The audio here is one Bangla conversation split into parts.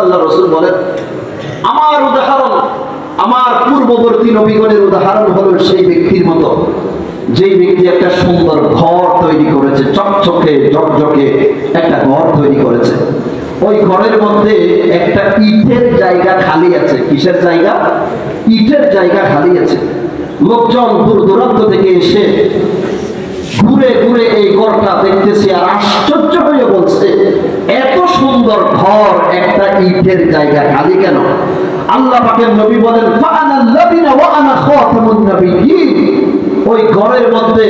আল্লাহ রাসূল বলেন, আমার উদাহরণ আমার পূর্ববর্তী নবীগণের উদাহরণ হলো সেই ব্যক্তির মতো যেই ব্যক্তি একটা সুন্দর ঘর তৈরি করেছে, চকচকে ঝকঝকে একটা ঘর তৈরি করেছে। ওই ঘরের মধ্যে একটা ইটের জায়গা খালি আছে। কিসের জায়গা? ইটের জায়গা খালি আছে। লোকজন দূর দূরান্ত থেকে এসে ঘুরে ঘুরে এই ঘরটা দেখতেছে আর আশ্চর্য হয়ে বলছে, এত সুন্দর ঘর, একটা ইটের জায়গা খালি কেন? আল্লাহ পাকের নবী বলেন, ফাআনা নাবিয়্যুনা ওয়া আনা খাতামুন নাবিয়্যিন। ওই ঘরের মধ্যে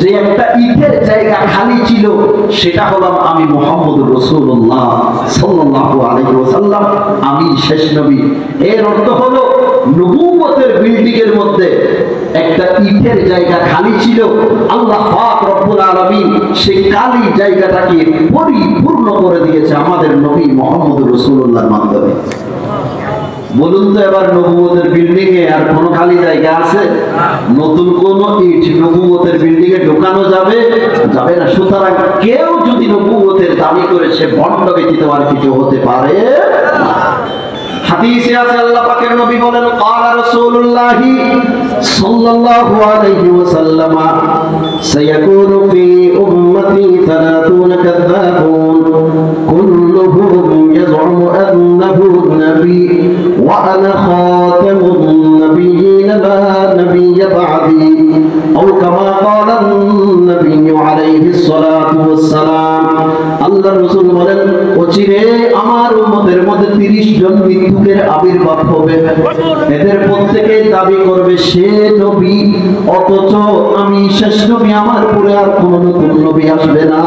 যে একটা ইটের জায়গা খালি ছিল, সেটা হলাম আমি মুহাম্মদুর রাসূলুল্লাহ সাল্লাল্লাহু আলাইহি ওয়াসাল্লাম, আমি শেষ নবী। এর অর্থ হলো নবুয়তের বিল্ডিং এর মধ্যে একটা ইটের জায়গা খালি ছিল, আল্লাহ পাক রব্বুল আলামিন সেই খালি জায়গাটাকে পরিপূর্ণ করে দিয়েছে আমাদের নবী মুহাম্মদুর রাসূলুল্লাহর মাধ্যমে। বলুন তো এবার নবুয়তের বিল্ডিং এ আর কোন খালি জায়গা আছে? নতুন কোন ইট নবুয়তের বিল্ডিং এ ঢোকানো যাবে? যাবে না। সুতরাং কেউ যদি নবুয়তের দাবি করে সে ভণ্ড ব্যতীত আর কিছু হতে পারে না। হাদিসে আছে আল্লাহ পাকের নবী বলেন, ক্বালা রাসূলুল্লাহি সাল্লাল্লাহু আলাইহি ওয়াসাল্লাম, সায়াকুনু ফি উম্মতি 30 কাযাবুন কুল্লুহুম ইয়াজউমু আন্নাহু নবী ওয়া আনা খাতামুন নাবিয়্যিন লা নাবিয়্য বা'দি আও কামা ক্বালা নবী আলাইহিস সালাতু ওয়াস সালাম। আল্লাহর রাসূল বলেন, অচিরে আমার উম্মতের মধ্যে 30 জন মৃত্যুকের আবির্ভাব হবে। এদের প্রত্যেকে দাবি করবে সে নবী, অথচ আমি শেষ নবী, আমার পরে আর কোন নতুন নবী আসবে না।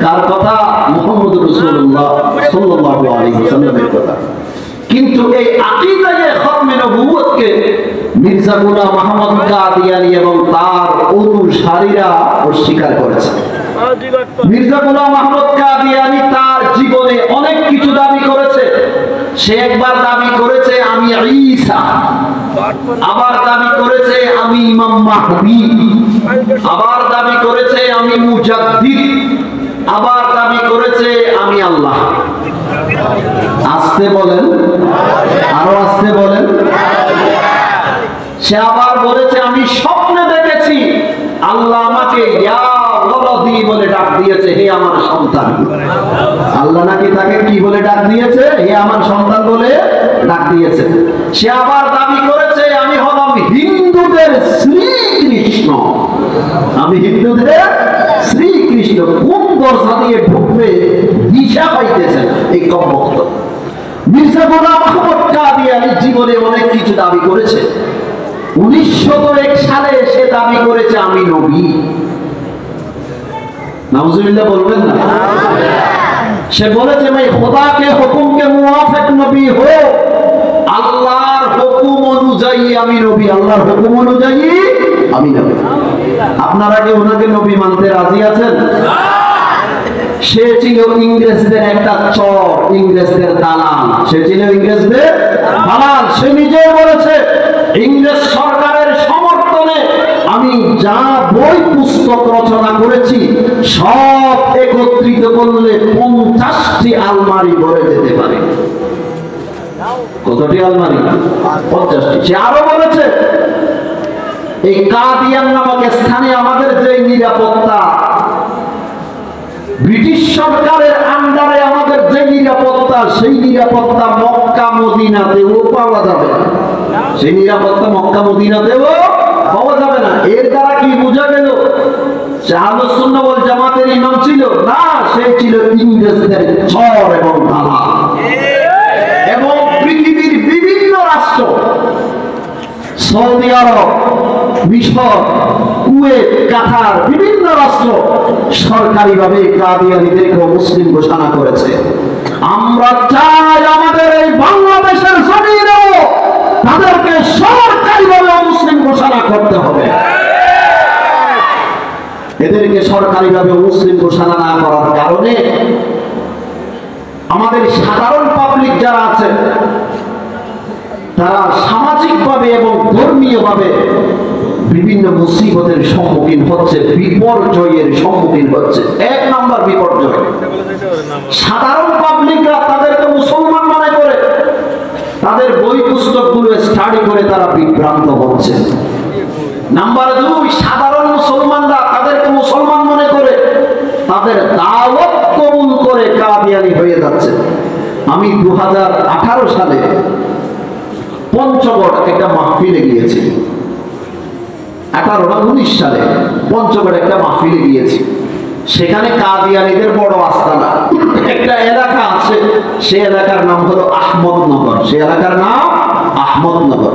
কার কথা? মুহাম্মদুর রাসূলুল্লাহ সাল্লাল্লাহু আলাইহি ওয়াসাল্লামের কথা। কিন্তু এই আকীদায়ে খতমে নবুয়তকে মির্জা গোলাম আহমদ কাদিয়ানী এবং তার অনুসারীরা অস্বীকার করেছে। মির্জা গোলাম আহমদ কাদিয়ানী তার জীবনে অনেক কিছু দাবি করেছে। সে একবার দাবি করেছে আমি ঈসা, আবার দাবি করেছে আমি ইমাম মাহদী, আবার দাবি করেছে আমি মুজাদ্দিদ, আবার দাবি করেছে আমি আল্লাহ। আসতে বলেন, আরো আসতে বলেন। সে আবার বলেছে আমি স্বপ্নে দেখেছি আল্লাহ আমাকে ইয়া ওয়ালাদি বলে ডাক দিয়েছে, হে আমার সন্তান। আল্লাহ নাকি তাকে কি বলে ডাক দিয়েছে? হে আমার সন্তান বলে ডাক দিয়েছে। সে আবার দাবি করেছে আমি হলাম হিন্দুদের শ্রীকৃষ্ণ, আমি হিন্দুদের শ্রীকৃষ্ণ। কোন দরজা দিয়ে ঢুকবে দিশা পাইতেছে এই কমবক্ত। মির্জা গোলাম আহমদ কাদিয়ানী জীবনে অনেক কিছু দাবি করেছে। 1901 সালে সে দাবি করেছে আমি নবী। নাউজুবিল্লাহ বলবেন না? সে বলেছে मैं खुदा के हुक्म के मुवाफिक नबी हो, আল্লাহর হুকুম অনুযায়ী আমি নবী, আল্লাহর হুকুম অনুযায়ী আমি নবী। আপনারা কি ওনাকে নবী মানতে রাজি আছেন? সে ছিল ইংরেজদের একটা চর, ইংরেজদের দালাল। সে ছিল ইংরেজদের দালাল। সে নিজে বলেছে ইংরেজ সরকারের সমর্থনে আমি যা বই পুস্তক রচনা করেছি সব একত্রিত করলে 50টি আলমারি ভরে যেতে পারে। কতটি আলমারি? 50টি। সে আরো বলেছে এই কাদিয়ান নামক স্থানে আমাদের যে নিরাপত্তা, ব্রিটিশ সরকারের আন্ডারে আমাদের যে নিরাপত্তা, সেই নিরাপত্তা মক্কা মদিনাতেও পাওয়া যাবে না। সেই নিরাপত্তা মক্কা মদিনাতেও পাওয়া যাবে না। এর দ্বারা কি বোঝা গেল? আহলুস সুন্নাহ ওয়াল জামাতের ইমাম ছিল না, সে ছিল ইংরেজদের চর এবং দালাল। এবং পৃথিবীর বিভিন্ন রাষ্ট্র, সৌদি আরব, মিশর, কুয়েত, কাতার, বিভিন্ন রাষ্ট্র সরকারিভাবে কাদিয়ানীদেরকে মুসলিম ঘোষণা করেছে। আমরা চাই আমাদের এই বাংলাদেশের জমিনেও তাদেরকে সরকারিভাবে মুসলিম ঘোষণা করতে হবে। এদেরকে সরকারিভাবে মুসলিম ঘোষণা না করার কারণে আমাদের সাধারণ পাবলিক যারা আছে তারা সামাজিকভাবে এবং ধর্মীয়ভাবে বিভিন্ন মুসিবতের সম্মুখীন হচ্ছে, বিপর্যয়ের সম্মুখীন হচ্ছে। 1 নম্বর বিপর্যয়, সাধারণ পাবলিকরা তাদের স্টাডি করে তারা বিভ্রান্ত হচ্ছে। নাম্বার 2, সাধারণ মুসলমানরা তাদেরকে মুসলমান মনে করে তাদের দাওয়াত কবুল করে কাদিয়ানি হয়ে যাচ্ছে। আমি 2018 সালে পঞ্চগড় একটা মাহফিলে গিয়েছি, 18 না 19 সালে পঞ্চগড় একটা মাহফিলে গিয়েছি। সেখানে কাদিয়ানীদের বড় আস্তানা একটা এলাকা আছে, সে এলাকার নাম হলো আহমদনগর। সে এলাকার নাম আহমদনগর।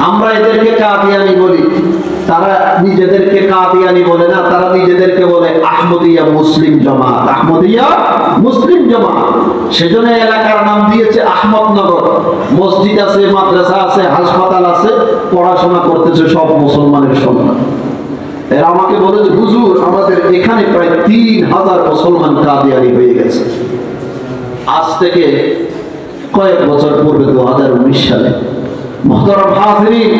আমরা এদেরকে কাদিয়ানি বলি, তারা নিজেদেরকে কাদিয়ানি বলে না, তারা নিজেদেরকে বলে আহমদিয়া মুসলিম জামাত। আহমদিয়া মুসলিম জামাত, সেজন্য এলাকার নাম দিয়েছে আহমদনগর। মসজিদ আছে, মাদ্রাসা আছে, হাসপাতাল আছে, পড়াশোনা করতেছে সব মুসলমানের সন্তান। এরা আমাকে বলেছে, হুজুর আমাদের এখানে প্রায় 3000 মুসলমান কাদিয়ানি হয়ে গেছে। আজ থেকে কয়েক বছর পূর্বে 2019 সালে। মুহতারাম হাজিরিন,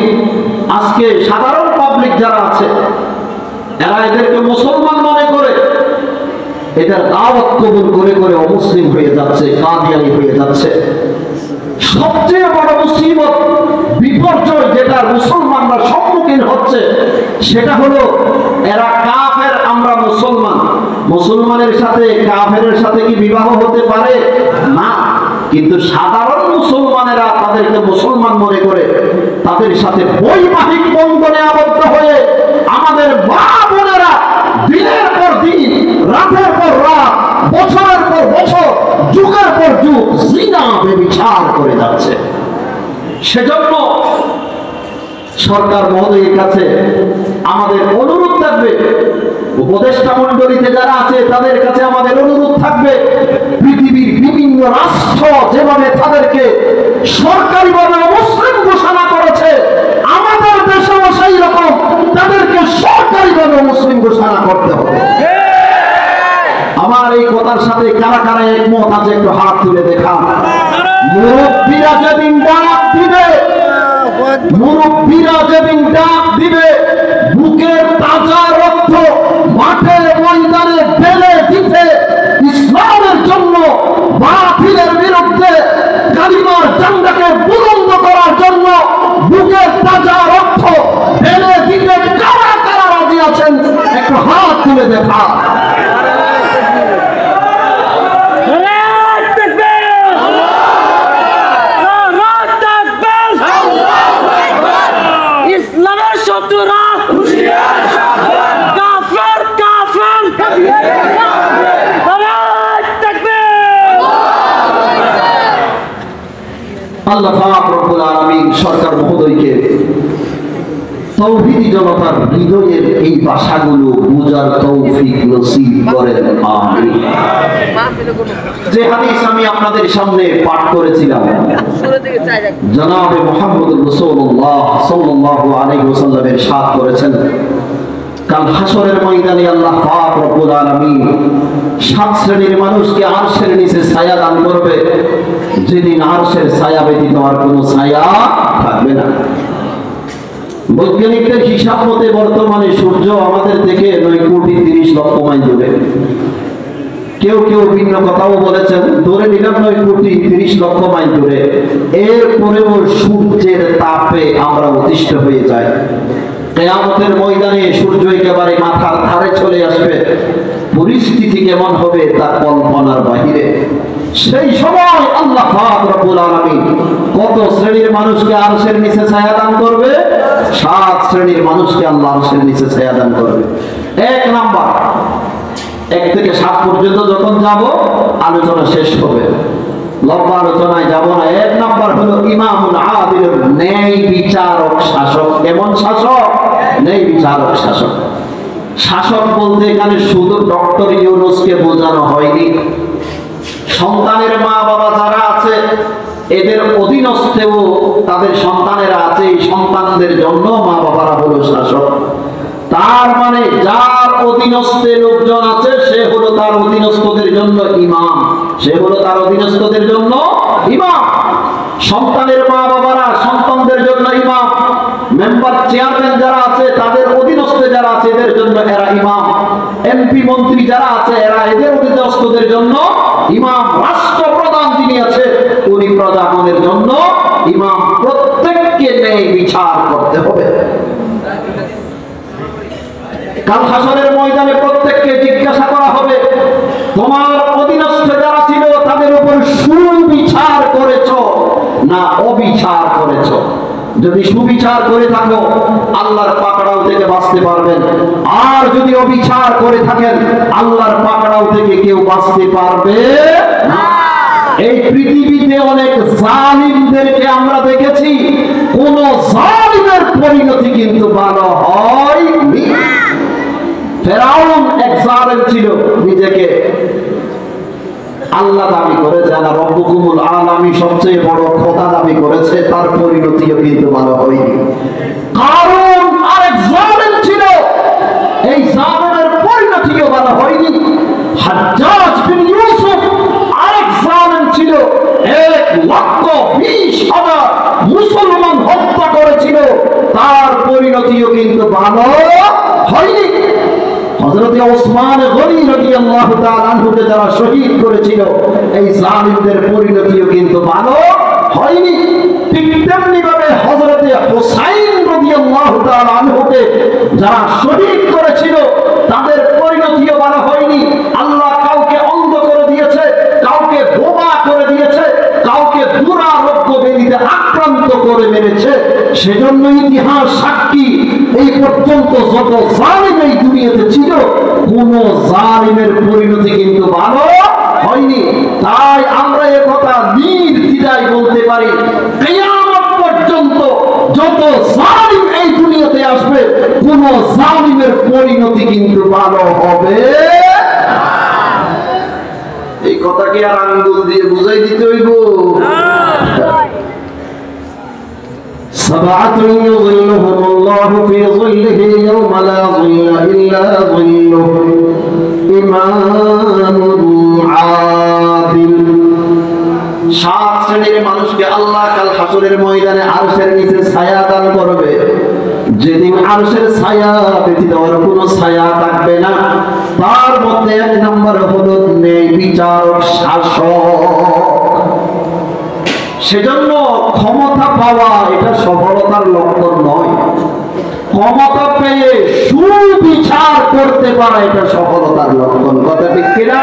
আজকে সাধারণ পাবলিক যারা আছে এরা এদেরকে মুসলমান মনে করে এদের দাওয়াত কবুল করে করে অমুসলিম হয়ে যাচ্ছে, কাদিয়ানি হয়ে যাচ্ছে। সবচেয়ে বড় মুসিবত, বিপর্যয় যেটা মুসলমানরা সম্মুখীন হচ্ছে সেটা হলো এরা কাফের, আমরা মুসলমান। মুসলমানের সাথে কাফেরের সাথে কি বিবাহ হতে পারে? না। কিন্তু সাধারণ মুসলমানেরা তাদেরকে মুসলমান মনে করে তাদের সাথে বৈবাহিক বন্ধনে আবদ্ধ হয়ে আমাদের মা বোনেরা দিনের পর দিন, রাতের পর রাত, বছরের পর বছর, যুগের পর যুগ জিনা ব্যভিচার করে যাচ্ছে। সেজন্য সরকার মহোদয়ের কাছে আমাদের অনুরোধ থাকবে, উপদেষ্টা মণ্ডলীতে যারা আছে তাদের কাছে আমাদের অনুরোধ থাকবে, পৃথিবীর বিভিন্ন রাষ্ট্র যেভাবে তাদেরকে সরকারিভাবে মুসলিম ঘোষণা করেছে, আমাদের দেশেও সেই রকম তাদেরকে সরকারিভাবে মুসলিম ঘোষণা করতে হবে। আমার এই কথার সাথে কারা কারা একমত আছে একটু হাত তুলে দেখান। মুরব্বীরা যেদিন ডাক দিবে, মুরব্বীরা যেদিন ডাক দিবে, বুকের তাজা রক্ত মাঠে ময়দানে ঢেলে দিতে, ইসলামের জন্য, বাতিলের বিরুদ্ধে কালিমার ঝান্ডাকে বুলন্দ করার জন্য বুকের তাজা রক্ত ঢেলে দিতে কারা কারা রাজি আছেন একটু হাত তুলে দেখা। আল্লাহ পাক রব্বুল আলামিন সরকার মহোদয়কে তাওহীদি জনতার হৃদয়ের এই ভাষাগুলো বুঝার তৌফিক নসিব করেন, আমিন। যে হাদিস আমি আপনাদের সামনে পাঠ করেছিলাম, জনাবে মুহাম্মদুর রাসূলুল্লাহ সাল্লাল্লাহু আলাইহি ওয়াসাল্লামের ইরশাদ করেছেন, কাল হাসরের ময়দানে আল্লাহ পাক রব্বুল আলামিন 7 শ্রেণীর মানুষকে আরশের নিচে ছায়া দান করবে, যেদিন আরশের ছায়া ব্যতীত আর কোনো ছায়া থাকবে না। বৈজ্ঞানিকদের হিসাব মতে বর্তমানে সূর্য আমাদের থেকে 9,30,00,000 মাইল দূরে। কেউ কেউ ভিন্ন কথাও বলেছেন, ধরে নিলাম 9,30,00,000 মাইল দূরে। এরপরেও সূর্যের তাপে আমরা অতিষ্ঠ হয়ে যাই। কিয়ামতের ময়দানে সূর্য একেবারে মাথার ধারে চলে আসবে, পরিস্থিতি কেমন হবে তা কল্পনার বাহিরে। সেই সময় আল্লাহ পাক রব্বুল আলামিন কত শ্রেণীর মানুষকে আরশের নিচে ছায়া দান করবে? 7 শ্রেণীর মানুষকে আল্লাহ আরশের নিচে ছায়া দান করবে। 1 নাম্বার, 1 থেকে 7 পর্যন্ত যখন যাব আলোচনা শেষ হবে, লম্বা আলোচনায় যাব না। 1 নাম্বার হলো ইমামুল আদিল, ন্যায় বিচারক শাসক। এমন শাসক, ন্যায় বিচারক শাসক। শাসক বলতে এখানে শুধু ডক্টর ইউনূসকে বোঝানো হয়নি। সন্তানের মা বাবা যারা আছে এদের অধীনস্থেও তাদের সন্তানেরা আছে, এই সন্তানদের জন্য মা বাবারা হলো শাসক। তার মানে যার অধীনস্থে লোকজন আছে সে হলো তার অধীনস্থদের জন্য ইমাম, সে হলো তার অধীনস্থদের জন্য ইমাম। সন্তানের মা বাবারা সন্তানদের জন্য ইমাম, মেম্বার চেয়ারম্যান যারা আছে তাদের অধীনস্থে যারা আছে এদের জন্য এরা ইমাম, এমপি মন্ত্রী যারা আছে এরা এদের অধীনস্থদের জন্য ইমাম, রাষ্ট্রপ্রধান যিনি আছে উনি প্রজাগণের জন্য ইমাম। প্রত্যেক করতে হবে। কাল হাসরের ময়দানে প্রত্যেককে জিজ্ঞাসা করা হবে, তোমার অধীনস্থ যারা ছিল তাদের উপর সুবিচার করেছ না অবিচার করেছ? যদি সুবিচার করে থাকো আল্লাহর পাকড়াও থেকে বাঁচতে পারবেন, আর যদি অবিচার করে থাকেন আল্লাহর পাকড়াও থেকে কেউ বাঁচতে পারবে না। এই পৃথিবীতে অনেক জালিমদেরকে আমরা দেখেছি, কোন জালিমের পরিণতি কিন্তু ভালো হয়নি। ফেরাউন এক জালিম ছিল, নিজেকে আল্লাহ দাবি করে, যারা রব্বুকুমুল আলামিন সবচেয়ে বড় খোদা দাবি করেছে, তার পরিণতিও কিন্তু ভালো হয়নি। কারণ আরেক জালিম ছিল, এই জালিমের পরিণতিও ভালো হয়নি। হাজ্জাজ বিন ইউসুফ আরেক জালিম ছিল, 1,20,000 মুসলমান হত্যা করেছিল, তার পরিণতিও কিন্তু ভালো হয়নি। হযরত ওসমান গনি রাদিয়াল্লাহু তাআলা আনহুকে যারা শহীদ করেছিল, এই জালিমদের পরিণতিও কিন্তু ভালো হয়নি। ঠিক তেমনি ভাবে হযরত হুসাইন রাদিয়াল্লাহু তাআলা আনহুকে যারা শহীদ করেছিল, তাদের পরিণতিও ভালো হয়নি। আল্লাহ কাউকে অন্ধ করে দিয়েছে, কাউকে বোবা করে দিয়েছে, কাউকে দুরারোগ্য ব্যাধিতে আক্রান্ত করে মেরেছে। সেজন্য ইতিহাস সাক্ষী, এই পর্যন্ত যত জালিম এই দুনিয়াতে ছিল, কোন জালিমের পরিণতি কিন্তু ভালো হয়নি। তাই আমরা এ কথা নির্দ্বিধায় বলতে পারি, কিয়ামত পর্যন্ত যত জালিম এই দুনিয়াতে আসবে, কোন জালিমের পরিণতি কিন্তু ভালো হবে। এই কথা কি আর আঙ্গুল দিয়ে বুঝাই দিতে হইব? سبعة يظلهم الله في ظله يوم لا ظل إلا ظله إمام عادل। 7 শ্রেণীর মানুষকে আল্লাহ কাল হাসরের ময়দানে আরশের নিচে ছায়া দান করবে, যেদিন আরশের ছায়া ব্যতীত আর কোনো ছায়া থাকবে না। তার মধ্যে 1 নম্বর হলো ন্যায় বিচারক, শাসক। সেজন্য ক্ষমতা পাওয়া এটা সফলতার লক্ষণ নয়, ক্ষমতা পেয়ে সুবিচার করতে পারা এটা সফলতার লক্ষণ। কথা ঠিক কিনা?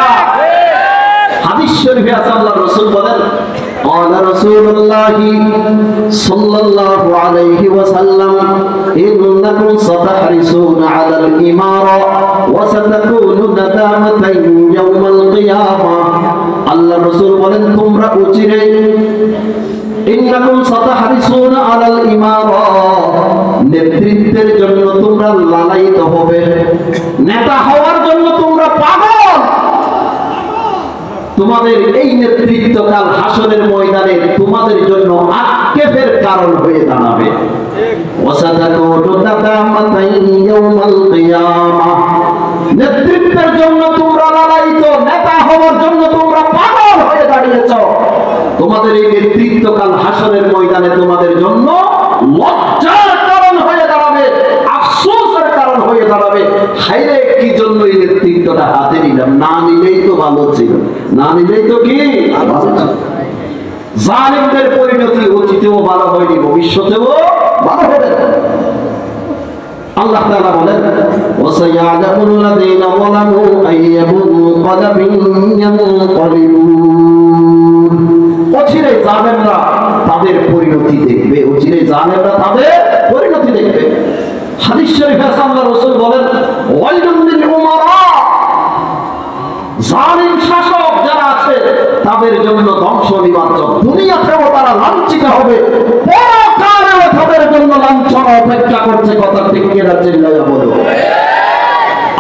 হাদিস শরীফে আছে, আল্লাহর রাসূল বলেন, قال رسول الله صلى الله عليه وسلم إنكم ستحرصون على الإمارة وستكون ندامة يوم القيامة। আল্লাহর রাসূল বলেন, তোমরা অচিরেই ইন্নাকুম সাতাহরিসুনা আলাল ইমারা, নেতৃত্বের জন্য তোমরা লালায়িত হবে, নেতা হওয়ার জন্য তোমরা পাগল। তোমাদের এই নেতৃত্ব কাল হাসরের ময়দানে তোমাদের জন্য আক্ষেপের কারণ হয়ে দাঁড়াবে। ওয়াসাতাকুনু নাদামাতান ইয়াউমাল কিয়ামাহ, নেতৃত্বের জন্য তোমরা লালায়িত, নেতা হওয়ার জন্য তোমরা পাগল হয়ে দাঁড়িয়েছ। তোমাদের এই নেতৃত্ব কাল হাসরের ময়দানে তোমাদের জন্য লজ্জার কারণ হয়ে দাঁড়াবে, আফসোসের কারণ হয়ে দাঁড়াবে। হায়রে কি জন্য এই নেতৃত্বটা হাতে নিলাম, না নিলেই তো ভালো ছিল, না নিলেই তো কি ভালো ছিল। জালিমদের পরিণতি অতীতেও ভালো হয়নি, ভবিষ্যতেও ভালো হবে না। আল্লাহ তাআলা বলেন, ওয়াসায়ালামুল লাযীনা যালামু আইয়ামু মুনকালাবিন ইয়ানকালিবুন। অচিরেই জালেমরা তাদের পরিণতি দেখবে, অচিরেই জালেমরা তাদের পরিণতি দেখবে। হাদিস শরীফে আল্লাহর রাসূল বলেন, ওয়াইলুল লিল উমারা, জালিম শাসক যারা আছে তাদের জন্য ধ্বংস নিবার্য। দুনিয়াতেও তারা লাঞ্ছিত হবে, পরকালেও তাদের জন্য লাঞ্ছনা অপেক্ষা করছে। কথা ঠিক কিনা চিল্লাইয়া বলো।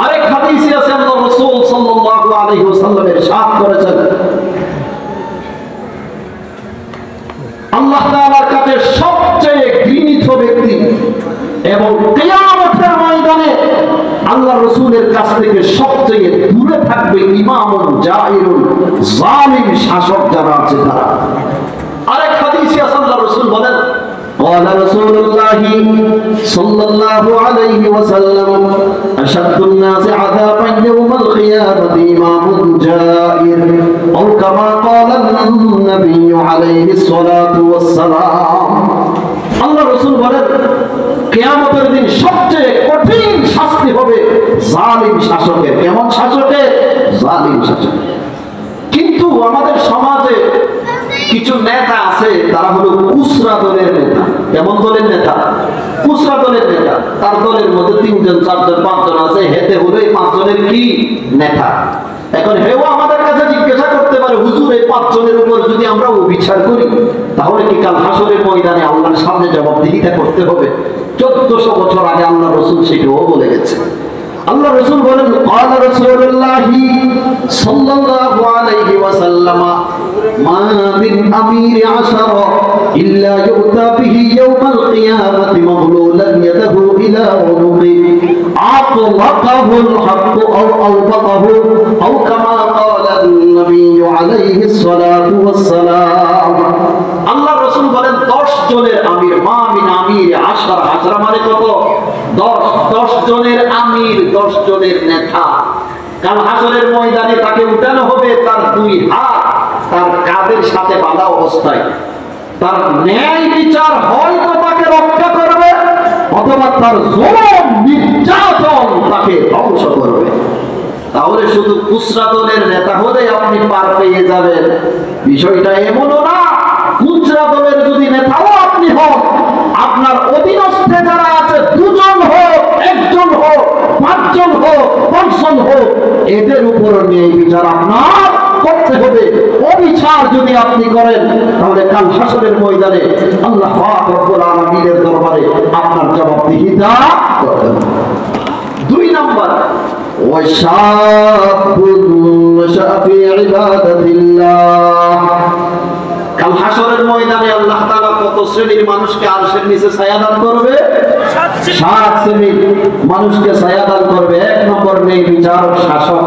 আরেক হাদিসে আছে, আল্লাহর রাসূল সাল্লাল্লাহু আলাইহি ওয়াসাল্লাম ইরশাদ করেছেন, আল্লাহ তাআলার কাছে সবচেয়ে ঘৃণিত ব্যক্তি এবং কিয়ামতের ময়দানে আল্লাহ রাসূলের কাছ থেকে সবচেয়ে দূরে থাকবে ইমামুন জাইরুন, জালিম শাসক যারা আছে তারা। আরেক হাদিসে আল্লাহর রাসূল বলেন, قال رسول الله صلى الله عليه وسلم أشد الناس عذابا يوم القيامة إمام جائر أو كما قال النبي عليه الصلاة والسلام। আল্লাহ রাসূল বলেন, কিয়ামতের দিন সবচেয়ে কঠিন শাস্তি হবে জালিম শাসকের। কেমন শাসকের? জালিম শাসক। কিন্তু আমাদের সমাজে কিছু নেতা আছে, তারা হলো কুসরা দলের নেতা। কেমন দলের নেতা? কুসরা দলের নেতা। তার দলের মধ্যে 3 জন 4 জন 5 জন আছে, হেতে হলো এই 5 জনের কি নেতা। এখন হেও আমাদের কাছে জিজ্ঞাসা করতে পারে, হুজুর এই 5 জনের উপর যদি আমরা বিচার করি তাহলে কি কাল হাসরের ময়দানে আল্লাহর সামনে জবাবদিহিতা করতে হবে? 1400 বছর আগে আল্লাহ রাসূল সেটাও বলে গেছে। আল্লাহ রাসূল বলেন, ক্বালা রাসূলুল্লাহি সাল্লাল্লাহু আলাইহি ওয়াসাল্লাম, মা মিন আমির আশারা ইল্লা ইউতা বিহি ইয়াওমাল কিয়ামাতি মাগলুলান ইয়াদাহু ইলা উনুকি আতলাকাহুল হক আও আলবাকাহু আও কামা ক্বালা নবী আলাইহিস সালাতু ওয়াস সালাম। আল্লাহ রাসূল বলেন 10 জনের আমির, মা মিন আমির আশারা, আশারা মানে কত? 10 জনের আমির, 10 জনের নেতা। কাল হাসরের ময়দানে তাকে উঠানো হবে, তার 2 হাত তার কাঁধের সাথে বাঁধা অবস্থায়। তার ন্যায় বিচার হয়তো তাকে রক্ষা করবে, অথবা তার জুলুম নির্যাতন তাকে ধ্বংস করবে। তাহলে শুধু কুসরা দলের নেতা হলে আপনি পার পেয়ে যাবেন, বিষয়টা এমনও না। কুসরা দলের যদি নেতাও আপনি হন, আপনার অধীনস্থে যারা আছে 2 জন হোক, 1 জন হোক, 5 জন হোক, 10 জন হোক, এদের উপর নিয়ে বিচার আপনার করতে হবে। অবিচার যদি আপনি করেন তাহলে কাল হাসরের ময়দানে আল্লাহ পাক রব্বুল আলামিনের দরবারে আপনার জবাবদিহিতা করতে হবে। 2 নাম্বার, ওয়াশাবুন নাশা ফি ইবাদাতিল্লাহ। কাল হাসরের ময়দানে আল্লাহ তাআলা কত শ্রেণীর মানুষকে আরশের নিচে ছায়া দান করবে? 7 শ্রেণীর মানুষকে ছায়া দান করবে। 1 নম্বর নেই বিচারক শাসক।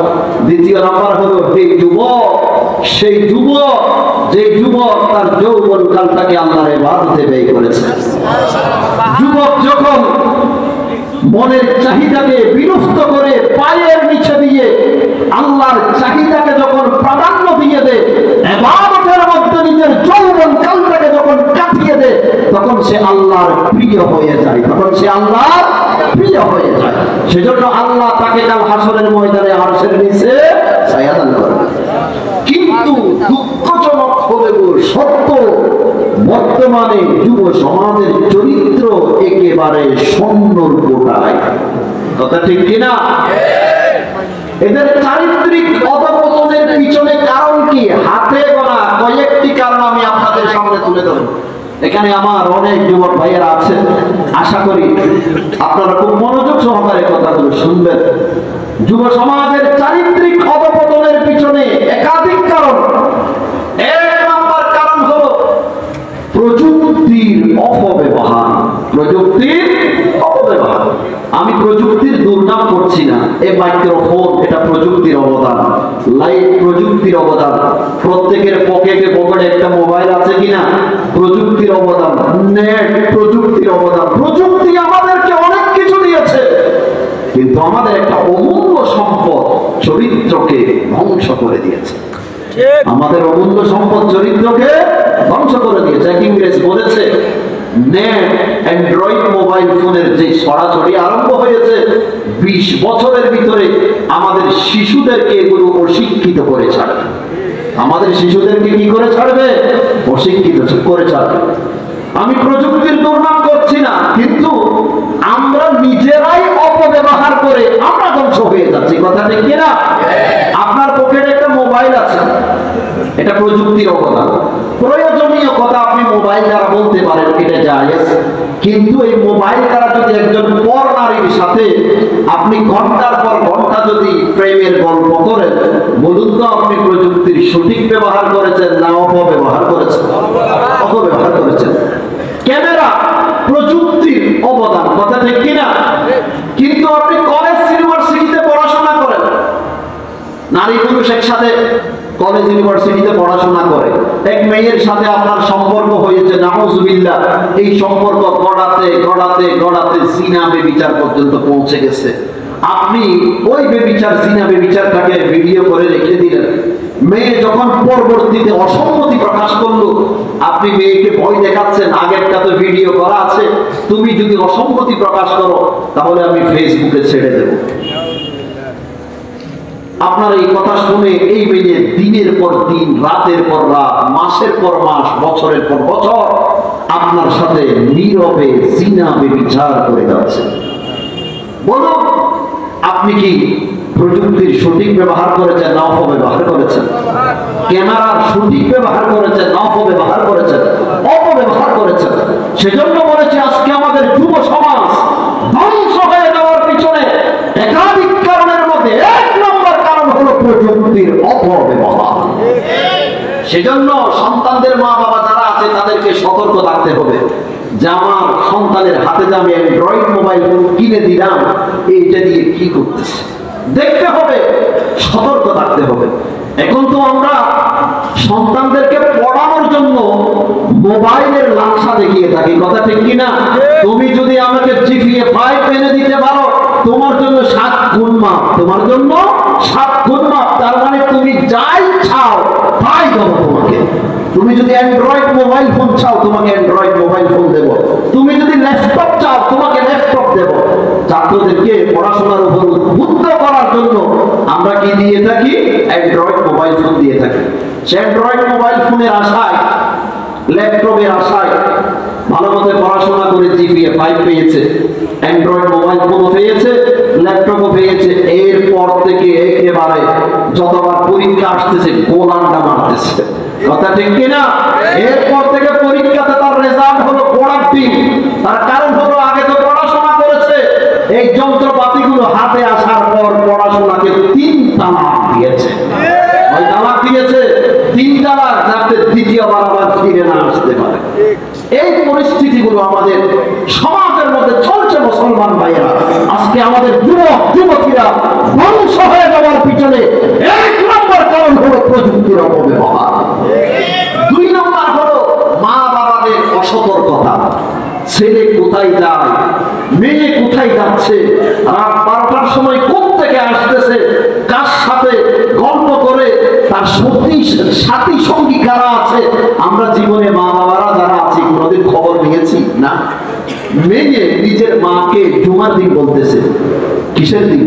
2 নম্বর হলো সেই যুবক, সেই যুবক যে যুবক তার যৌবন কালটাকে আল্লাহর ইবাদতে ব্যয় করেছে। যুবক যখন মনের চাহিদাকে বিলুপ্ত করে পায়ের নিচে দিয়ে আল্লাহর চাহিদাকে যখন প্রাধান্য দিয়ে দেয়, ইবাদতের মধ্যে নিজের যৌবন কালটাকে যখন কাটিয়ে দেয়, তখন সে আল্লাহর প্রিয় হয়ে যায়, তখন সে আল্লাহর প্রিয় হয়ে যায়। সেজন্য আল্লাহ তাকে কাল হাসরের ময়দানে আরশের নিচে ছায়া দান করবে। কিন্তু দুঃখজনক হলেও সত্য, বর্তমানে যুব সমাজের চরিত্র একেবারে শূন্যর কোটায়। কথা ঠিক কিনা? এদের চারিত্রিক অধঃপতনের পিছনে কারণ কি? হাতে গোনা কয়েকটি কারণ আমি আপনাদের সামনে তুলে ধরব। এখানে আমার অনেক যুবক ভাইয়েরা আছেন, আশা করি আপনারা খুব মনোযোগ সহকারে কথাগুলো শুনবেন। যুব সমাজের চারিত্রিক অধঃপতনের পিছনে একাধিক কারণ। 1 নম্বর কারণ হলো প্রযুক্তির অপব্যবহার। প্রযুক্তির অপব্যবহার। আমি প্রযুক্তির দুর্নাম করছি না। এই মাইক্রোফোন, এটা প্রযুক্তির অবদান। লাইট প্রযুক্তির অবদান। প্রত্যেকের পকেটে একটা মোবাইল আছে কিনা? প্রযুক্তির অবদান। নেট প্রযুক্তির অবদান। প্রযুক্তি আমাদেরকে অনেক কিছু দিয়েছে, কিন্তু আমাদের একটা অমূল্য সম্পদ চরিত্রকে ধ্বংস করে দিয়েছে। আমাদের অমূল্য সম্পদ চরিত্রকে ধ্বংস করে দিয়েছে। এক ইংরেজ বলেছে, নেট অ্যান্ড্রয়েড মোবাইল ফোনের যে ছড়াছড়ি আরম্ভ হয়েছে, 20 বছরের ভিতরে আমাদের শিশুদেরকে এগুলো অশিক্ষিত করে ছাড়বে। আমাদের শিশুদেরকে কি করে ছাড়বে? অশিক্ষিত করে ছাড়বে। আমি প্রযুক্তির দুর্নাম করছি না, কিন্তু আমরা নিজেরাই অপব্যবহার করে আমরা ধ্বংস হয়ে যাচ্ছি। কথা ঠিক কিনা? আপনার পকেটে একটা মোবাইল আছে, এটা প্রযুক্তির অবদান। প্রয়োজনীয় কথা আপনি মোবাইল দ্বারা বলতে পারেন, এটা জায়েজ। কিন্তু এই মোবাইল দ্বারা যদি একজন পর নারীর সাথে আপনি ঘন্টার পর ঘন্টা যদি প্রেমের গল্প করেন, বলুন তো আপনি প্রযুক্তির সঠিক ব্যবহার করেছেন না অপব্যবহার করেছেন? অপব্যবহার করেছেন। ক্যামেরা প্রযুক্তির অবদান। কথা ঠিক কিনা? কিন্তু আপনি কলেজ ইউনিভার্সিটিতে পড়াশোনা করেন, নারী পুরুষ একসাথে কলেজ ইউনিভার্সিটিতে পড়াশোনা করে, এক মেয়ের সাথে আপনার সম্পর্ক হয়েছে, নাউজুবিল্লাহ। এই সম্পর্ক গড়াতে গড়াতে গড়াতে জিনা বেবিচার পর্যন্ত পৌঁছে গেছে। আপনি ওই বেবিচার, জিনা বেবিচারটাকে ভিডিও করে রেখে দিলেন। মেয়ে যখন পরবর্তীতে অসম্মতি প্রকাশ করলো, আপনি মেয়েকে ভয় দেখাচ্ছেন, আগেরটা তো ভিডিও করা আছে, তুমি যদি অসম্মতি প্রকাশ করো তাহলে আমি ফেসবুকে ছেড়ে দেব। আপনার এই কথা শুনে এই মেয়ে দিনের পর দিন, রাতের পর রাত, মাসের পর মাস, বছরের পর বছর আপনার সাথে নীরবে জিনা ব্যভিচার করে যাচ্ছে। বলুন, আপনি কি প্রযুক্তির সঠিক ব্যবহার করেছেন না অপব্যবহার করেছেন? ক্যামেরার সঠিক ব্যবহার করেছেন না অপব্যবহার করেছেন? অপব্যবহার করেছেন। সেজন্য বলেছি আজকে আমাদের যুব সমাজ ধ্বংস হয়ে যাওয়ার পিছনে একাধিক কারণের মধ্যে এক নম্বর কারণ হলো প্রযুক্তির অপব্যবহার। সেজন্য সন্তানদের মা বাবা যারা আছে তাদেরকে সতর্ক থাকতে হবে যে আমার সন্তানের হাতে যে আমি অ্যান্ড্রয়েড মোবাইল ফোন কিনে দিলাম, এইটা দিয়ে কি করতেছে দেখতে হবে, সতর্ক থাকতে হবে। এখন তো আমরা সন্তানদেরকে পড়ানোর জন্য মোবাইলের লালসা দেখিয়ে থাকি, কথা ঠিক কিনা? তুমি যদি আমাকে জিপিএ 5 এনে দিতে পারো, তোমার জন্য 7 গুণ মাপ, তোমার জন্য 7 গুণ মাপ। তার মানে তুমি যাই চাও তাই দেবো তোমাকে। তুমি যদি অ্যান্ড্রয়েড মোবাইল ফোন চাও, তোমাকে অ্যান্ড্রয়েড মোবাইল ফোন দেব। তুমি যদি ল্যাপটপ চাও, তোমাকে ল্যাপটপ দেব। ছাত্রদেরকে পড়াশোনার উপর উদ্বুদ্ধ করার জন্য আমরা কি দিয়ে থাকি? অ্যান্ড্রয়েড মোবাইল ফোন দিয়ে থাকি। সে অ্যান্ড্রয়েড মোবাইল ফোনের আশায়, ল্যাপটপের আশায় ভালো মতো পড়াশোনা করে জিপিএ 5 পেয়েছে, অ্যান্ড্রয়েড মোবাইল ফোনও পেয়েছে, ল্যাপটপও পেয়েছে। এরপর থেকে একেবারে যতবার পরীক্ষা আসতেছে গোলান্ডা মারতেছে, কথা ঠিক কিনা? এরপর থেকে পরীক্ষাতে তার রেজাল্ট হলো গোড়ার দিন। তার কারণ হলো আগে তো পড়াশোনা করেছে, এই যন্ত্রপাতিগুলো হাতে আসার পর পড়াশোনাকে 3 তালাক দিয়েছে। ওই তালাক দিয়েছে 3 তালাক, যাতে দ্বিতীয়বার আবার ফিরে না আসতে পারে। এই পরিস্থিতিগুলো আমাদের সমাজের মধ্যে চলছে। মুসলমান ভাইয়েরা, আজকে আমাদের যুবক যুবতীরা ধ্বংস হয়ে যাওয়ার পিছনে 1 নম্বর কারণ হলো প্রযুক্তির অপব্যবহার। 2 নম্বর হলো মা বাবাদের অসতর্কতা। ছেলে কোথায় যায়, মেয়ে কোথায় যাচ্ছে, রাত 12টার সময় কোথা থেকে আসতেছে, কার সাথে গল্প করে, তার সাথী সঙ্গী কারা আছে, আমরা জীবনে মা বাবারা যারা আছি কোনোদিন খবর নিয়েছি না। মেয়ে নিজের মাকে জুমার দিন বলতেছে। কিসের দিন?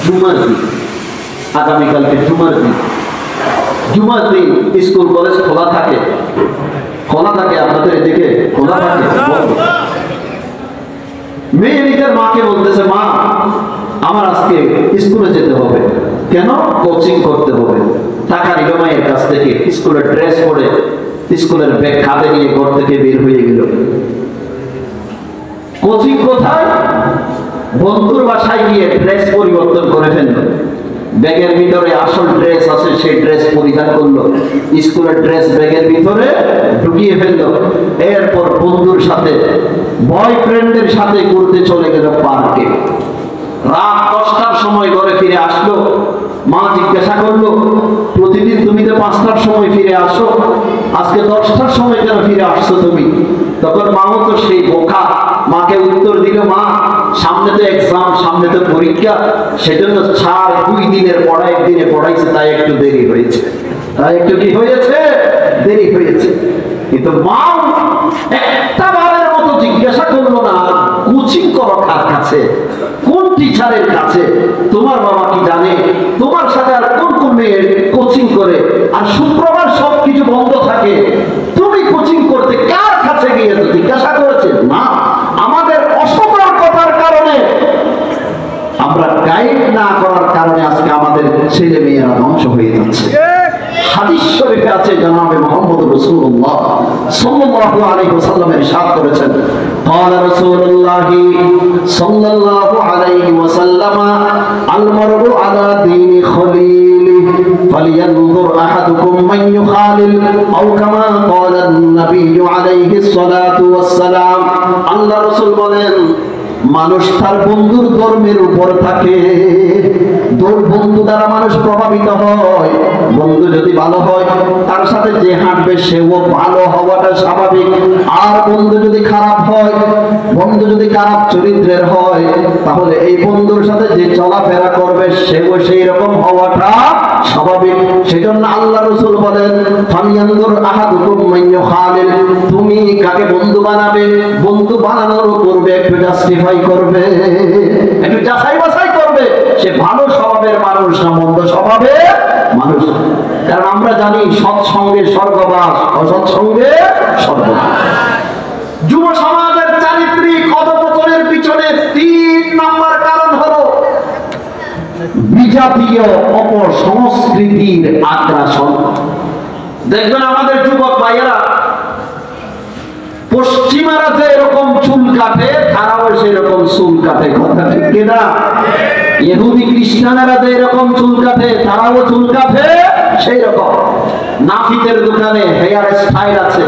জুমার দিন। আগামীকালকে জুমার দিন। জুমার দিন স্কুল কলেজ খোলা থাকে, খোলা থাকে, আপনাদের এদিকে খোলা থাকে। মেয়ে নিজের মাকে বলতেছে, মা আমার আজকে স্কুলে যেতে হবে। কেন? কোচিং করতে হবে। টাকা নিল মায়ের কাছ থেকে, স্কুলের ড্রেস পরে স্কুলের ব্যাগ কাঁধে নিয়ে ঘর থেকে বের হয়ে গেল। কোচিং কোথায়? বন্ধুর বাসায় গিয়ে ড্রেস পরিবর্তন করে ফেললো। ব্যাগের ভিতরে আসল ড্রেস আছে, সেই ড্রেস পরিধান করলো, স্কুলের ড্রেস ব্যাগের ভিতরে ঢুকিয়ে ফেললো। এরপর বন্ধুর সাথে, বয়ফ্রেন্ডের সাথে ঘুরতে চলে গেল পার্কে। রাত 10টার সময় ঘরে ফিরে আসলো। মা জিজ্ঞাসা করলো, প্রতিদিন তুমি তো 5টার সময় ফিরে আসো, আজকে 10টার সময় কেন ফিরে আসছো তুমি? তখন মাও তো সেই বোকা, মাকে উত্তর দিল, মা সামনে তো এক্সাম, সামনে তো পরীক্ষা, সেজন্য 2 দিনের পড়া 1 দিনে পড়াইছে, তাই একটু দেরি হয়েছে। তাই একটু কি হয়েছে? দেরি হয়েছে। কিন্তু মা একটা বারের মতো জিজ্ঞাসা করলো না, কোচিং করো কার কাছে, কোন টিচারের কাছে? তোমার বাবা কি জানে তোমার সাথে আর কোন কোন মেয়ে কোচিং করে? আর শুক্রবার সবকিছু বন্ধ থাকে, তুমি কোচিং করতে কার কাছে গিয়েছো জিজ্ঞাসা করেছে? না। আমাদের অসতর্কতার কারণে, আমরা গাইড না করার কারণে আজকে আমাদের ছেলে মেয়েরা ধ্বংস হয়ে যাচ্ছে। হাদিস শরীফে আছে, জনাবে মুহাম্মদ রাসূলুল্লাহ সাল্লাল্লাহু আলাইহি ওয়াসাল্লাম ইরশাদ করেছেন, ক্বালা রাসূলুল্লাহ সাল্লাল্লাহু আলাইহি ওয়াসাল্লাম, আল মারউ আলা দীনি খলিলিহি ফালইয়ানজুর আহাদুকুম মান ইউখালিল, আও কামা ক্বালা an-নাবিয়্যু আলাইহিস সালাতু ওয়াস সালাম। আল্লাহ রাসূল বলেন, মানুষ তার বন্ধুর ধর্মের উপর থাকে। বন্ধু দ্বারা মানুষ প্রভাবিত হয়। বন্ধু যদি ভালো হয় তার সাথে যে হাঁটবে সেও ভালো হওয়াটা স্বাভাবিক। আর বন্ধু যদি খারাপ হয়, বন্ধু যদি খারাপ চরিত্রের হয়, তাহলে এই বন্ধুর সাথে যে চলাফেরা করবে সেও সেই রকম হওয়াটা স্বাভাবিক। সেজন্য আল্লাহ রাসূল বলেন, ফালিয়ানজুর আহাদুকুম মান ইউখালিল, তুমি কাকে বন্ধু বানাবে, বন্ধু বানানোর পূর্বে একটু জাস্টিফাই করবে, একটু যাচাই বাছাই করবে সে ভালো স্বভাবের মানুষ না মন্দ স্বভাবের মানুষ। কারণ আমরা জানি সৎসঙ্গে স্বর্গবাস, অসৎ সঙ্গে স্বর্গবাস। যুব সমাজের চারিত্রিক অধঃপতনের পিছনে 3 নম্বর কারণ হলো বিজাতীয় অপসংস্কৃতির আগ্রাসন। দেখবেন আমাদের যুবক ভাইয়েরা পশ্চিমারা যে এরকম চুল কাটে তারাও সেরকম চুল কাটে, কথা ঠিক কিনা? ইহুদি খ্রিস্টানেরা যে এরকম চুল কাটে তারাও চুল কাটে সেই রকম। নাফিতের দোকানে হেয়ার স্টাইল আছে,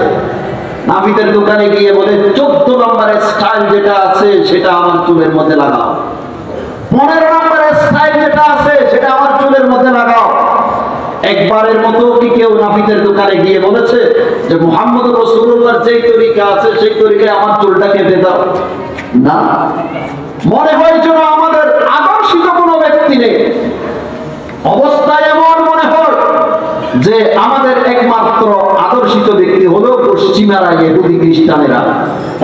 নাফিতের দোকানে গিয়ে বলে 14 নম্বরের স্টাইল যেটা আছে সেটা আমার চুলের মধ্যে লাগাও, 15 নম্বরের স্টাইল যেটা আছে সেটা আমার চুলের মধ্যে লাগাও। একবারের মতো কি কেউ নাফিতের দোকানে গিয়ে বলেছে যে মুহাম্মদ রাসূলুল্লাহর যেই তরিকা আছে সেই তরিকায় আমার চুলটা কেটে দাও? না। মনে হয় যেন আমাদের আদর্শিত কোনো ব্যক্তি নেই। অবস্থা এমন মনে হয় যে আমাদের একমাত্র আদর্শিত ব্যক্তি হলো পশ্চিমারা, ইহুদি খ্রিস্টানেরা।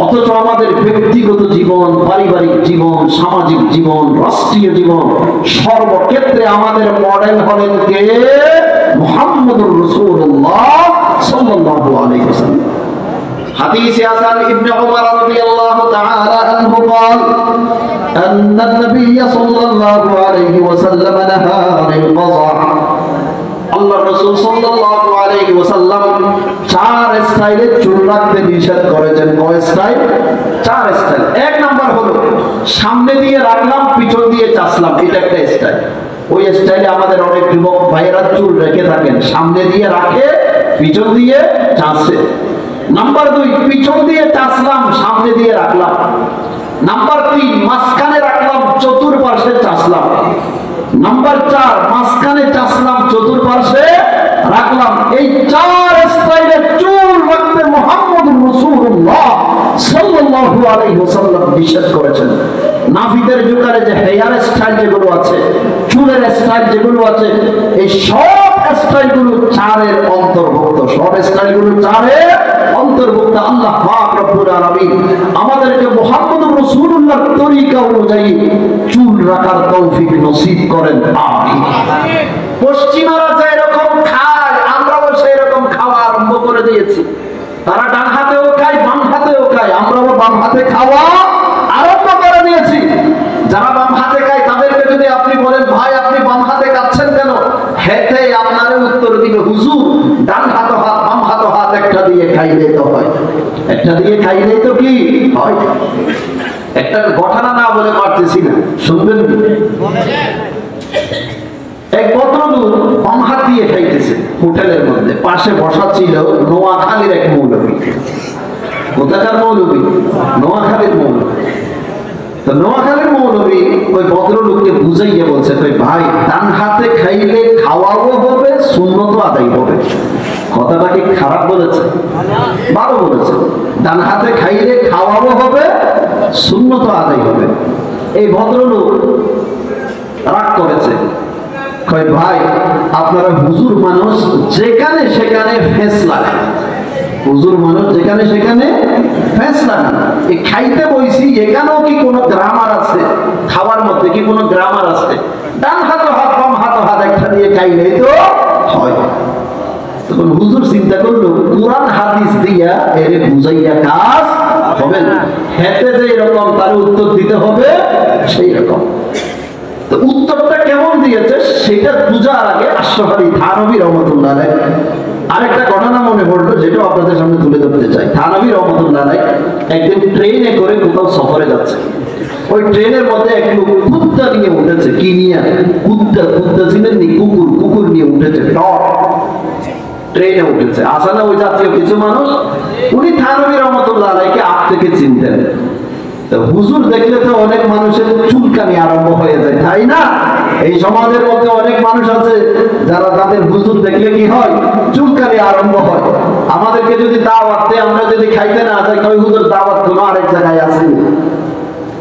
অথচ আমাদের ব্যক্তিগত জীবন, পারিবারিক জীবন, সামাজিক জীবন, রাষ্ট্রীয় জীবন, সর্বক্ষেত্রে আমাদের মডেল হলেন কে? মুহাম্মদুর রাসূলুল্লাহ সাল্লাল্লাহু আলাইহি ওয়াসাল্লাম। حديث حسن ابن عمر رضي الله تعالى عنه قال أن النبي صلى الله عليه وسلم نهى عن القضاء। আল্লাহ রাসূল সাল্লাল্লাহু আলাইহি ওয়াসাল্লাম 4 স্টাইলে চুল রাখতে নিষেধ করেছেন। কয় স্টাইল? 4 স্টাইল। 1 নাম্বার হলো সামনে দিয়ে রাখলাম, পিছন দিয়ে চাছলাম, এটা একটা স্টাইল। ওই স্টাইলে আমাদের অনেক যুবক ভাইয়েরা চুল রেখে থাকেন, সামনে দিয়ে রাখে, পিছন দিয়ে চাছে। নাম্বার 2, পিছন দিয়ে চাছলাম, সামনে দিয়ে রাখলাম। নাম্বার 3, মাঝখানে রাখলাম, চতুর্পার্শ্বে চাছলাম। নাম্বার 4, মাঝখানে চাছলাম, চতুর্পার্শ্বে রাখলাম। এই 4 স্টাইলে চুল রাখতে মুহাম্মদুর রাসূলুল্লাহ সাল্লাল্লাহু আলাইহি ওয়াসাল্লাম নিষেধ করেছেন। নাফিদের যুগে যে হেয়ার স্টাইল যেগুলো আছে, চুলের স্টাইল যেগুলো আছে, এই সব স্টাইলগুলো 4 এর অন্তর্ভুক্ত। সব স্টাইলগুলো 4 এর অন্তর্ভুক্ত। আল্লাহ পাক রব্বুল আলামিন আমাদেরকে মুহাম্মদুর রাসূলুল্লাহর তরিকা অনুযায়ী চুল রাখার তৌফিক নসিব করেন, আমিন। পশ্চিমারা যে এরকম খায় আমরাও সেই রকম খাওয়া আরম্ভ করে দিয়েছি। তারা ডান হাতেও খায়, বাম হাতেও খায়, আমরাও বাম হাতে খাওয়া আরম্ভ করে দিয়েছি। যারা বাম হাতে খায় তাদেরকে যদি আপনি বলেন ভাই আপনি বাম হাতে খাচ্ছেন কেন, হেতে আপনারে উত্তর দিবে হুজুর ডান হাত হাত বাম হাত হাত একটা দিয়ে খাইলে তো হয়, একটা দিয়ে খাইলে তো কি হয়। একটা ঘটনা না বলে পারতেছি না, শুনবেন কি? এক ভদ্রলোক বাম হাত দিয়ে খাইতেছে হোটেলের মধ্যে, পাশে বসা ছিল নোয়াখালীর এক মৌলবী। কোথাকার মৌলবী? নোয়াখালীর মৌলবী। তো নোয়াখালীর মৌলবী ওই ভদ্রলোককে বুঝাইয়া বলছে, ভাই ডান হাতে খাইলে খাওয়াও হবে, সুন্নতও আদায় হবে। কথাটা কি খারাপ বলেছে? ভালো বলেছে। ডান হাতে খাইলে খাওয়াও হবে, সুন্নতও আদায় হবে। এই ভদ্রলোক রাগ করেছে, কয় ভাই আপনারা হুজুর মানুষ, যেখানে সেখানে ফেস লাগান। হুজুর মানুষ যেখানে সেখানে ফেস লাগান। এই খাইতে বইছি এখানেও কি কোনো গ্রামার আছে? খাওয়ার মধ্যে কি কোনো গ্রামার আছে? ডান হাত হাত বাম হাত হাত একটা দিয়ে খাইলেই তো হয়। তখন হুজুর চিন্তা করলো কোরআন হাদিস দিয়া এর বুঝাইয়া কাজ হবে না, হেতে যে এরকম তার উত্তর দিতে হবে সেই রকম। তো উত্তরটা কেমন দিয়েছে সেটা বুঝার আগে আশরাফ আলী থানভী রহমাতুল্লাহ আলাইহি আরেকটা ঘটনা মনে পড়লো, যেটা আপনাদের সামনে তুলে ধরতে চাই। থানভী রহমাতুল্লাহ আলাইহি একদিন ট্রেনে করে কোথাও সফরে যাচ্ছে। ওই ট্রেনের মধ্যে এক লোক কুত্তা নিয়ে উঠেছে। কি নিয়ে? কুত্তা ছিলেন নি, কুকুর নিয়ে উঠেছে। ট্রেনে উঠেছে। আসা না ওই জাতীয় কিছু মানুষ, উনি থানভী রহমাতুল্লাহ আলাইহিকে আপ থেকে চিনতেন। তো হুজুর দেখলে তো অনেক মানুষের চুলকানি আরম্ভ হয়ে যায়, তাই না? এই সমাজের মধ্যে অনেক মানুষ আছে যারা তাদের হুজুর দেখলে কি হয়, চুলকানি আরম্ভ হয়। আমাদেরকে যদি দাওয়াত দেয়, আমরা যদি খাইতে না যাই, কই হুজুর দাওয়াত কোনো আরেক জায়গায় আছে,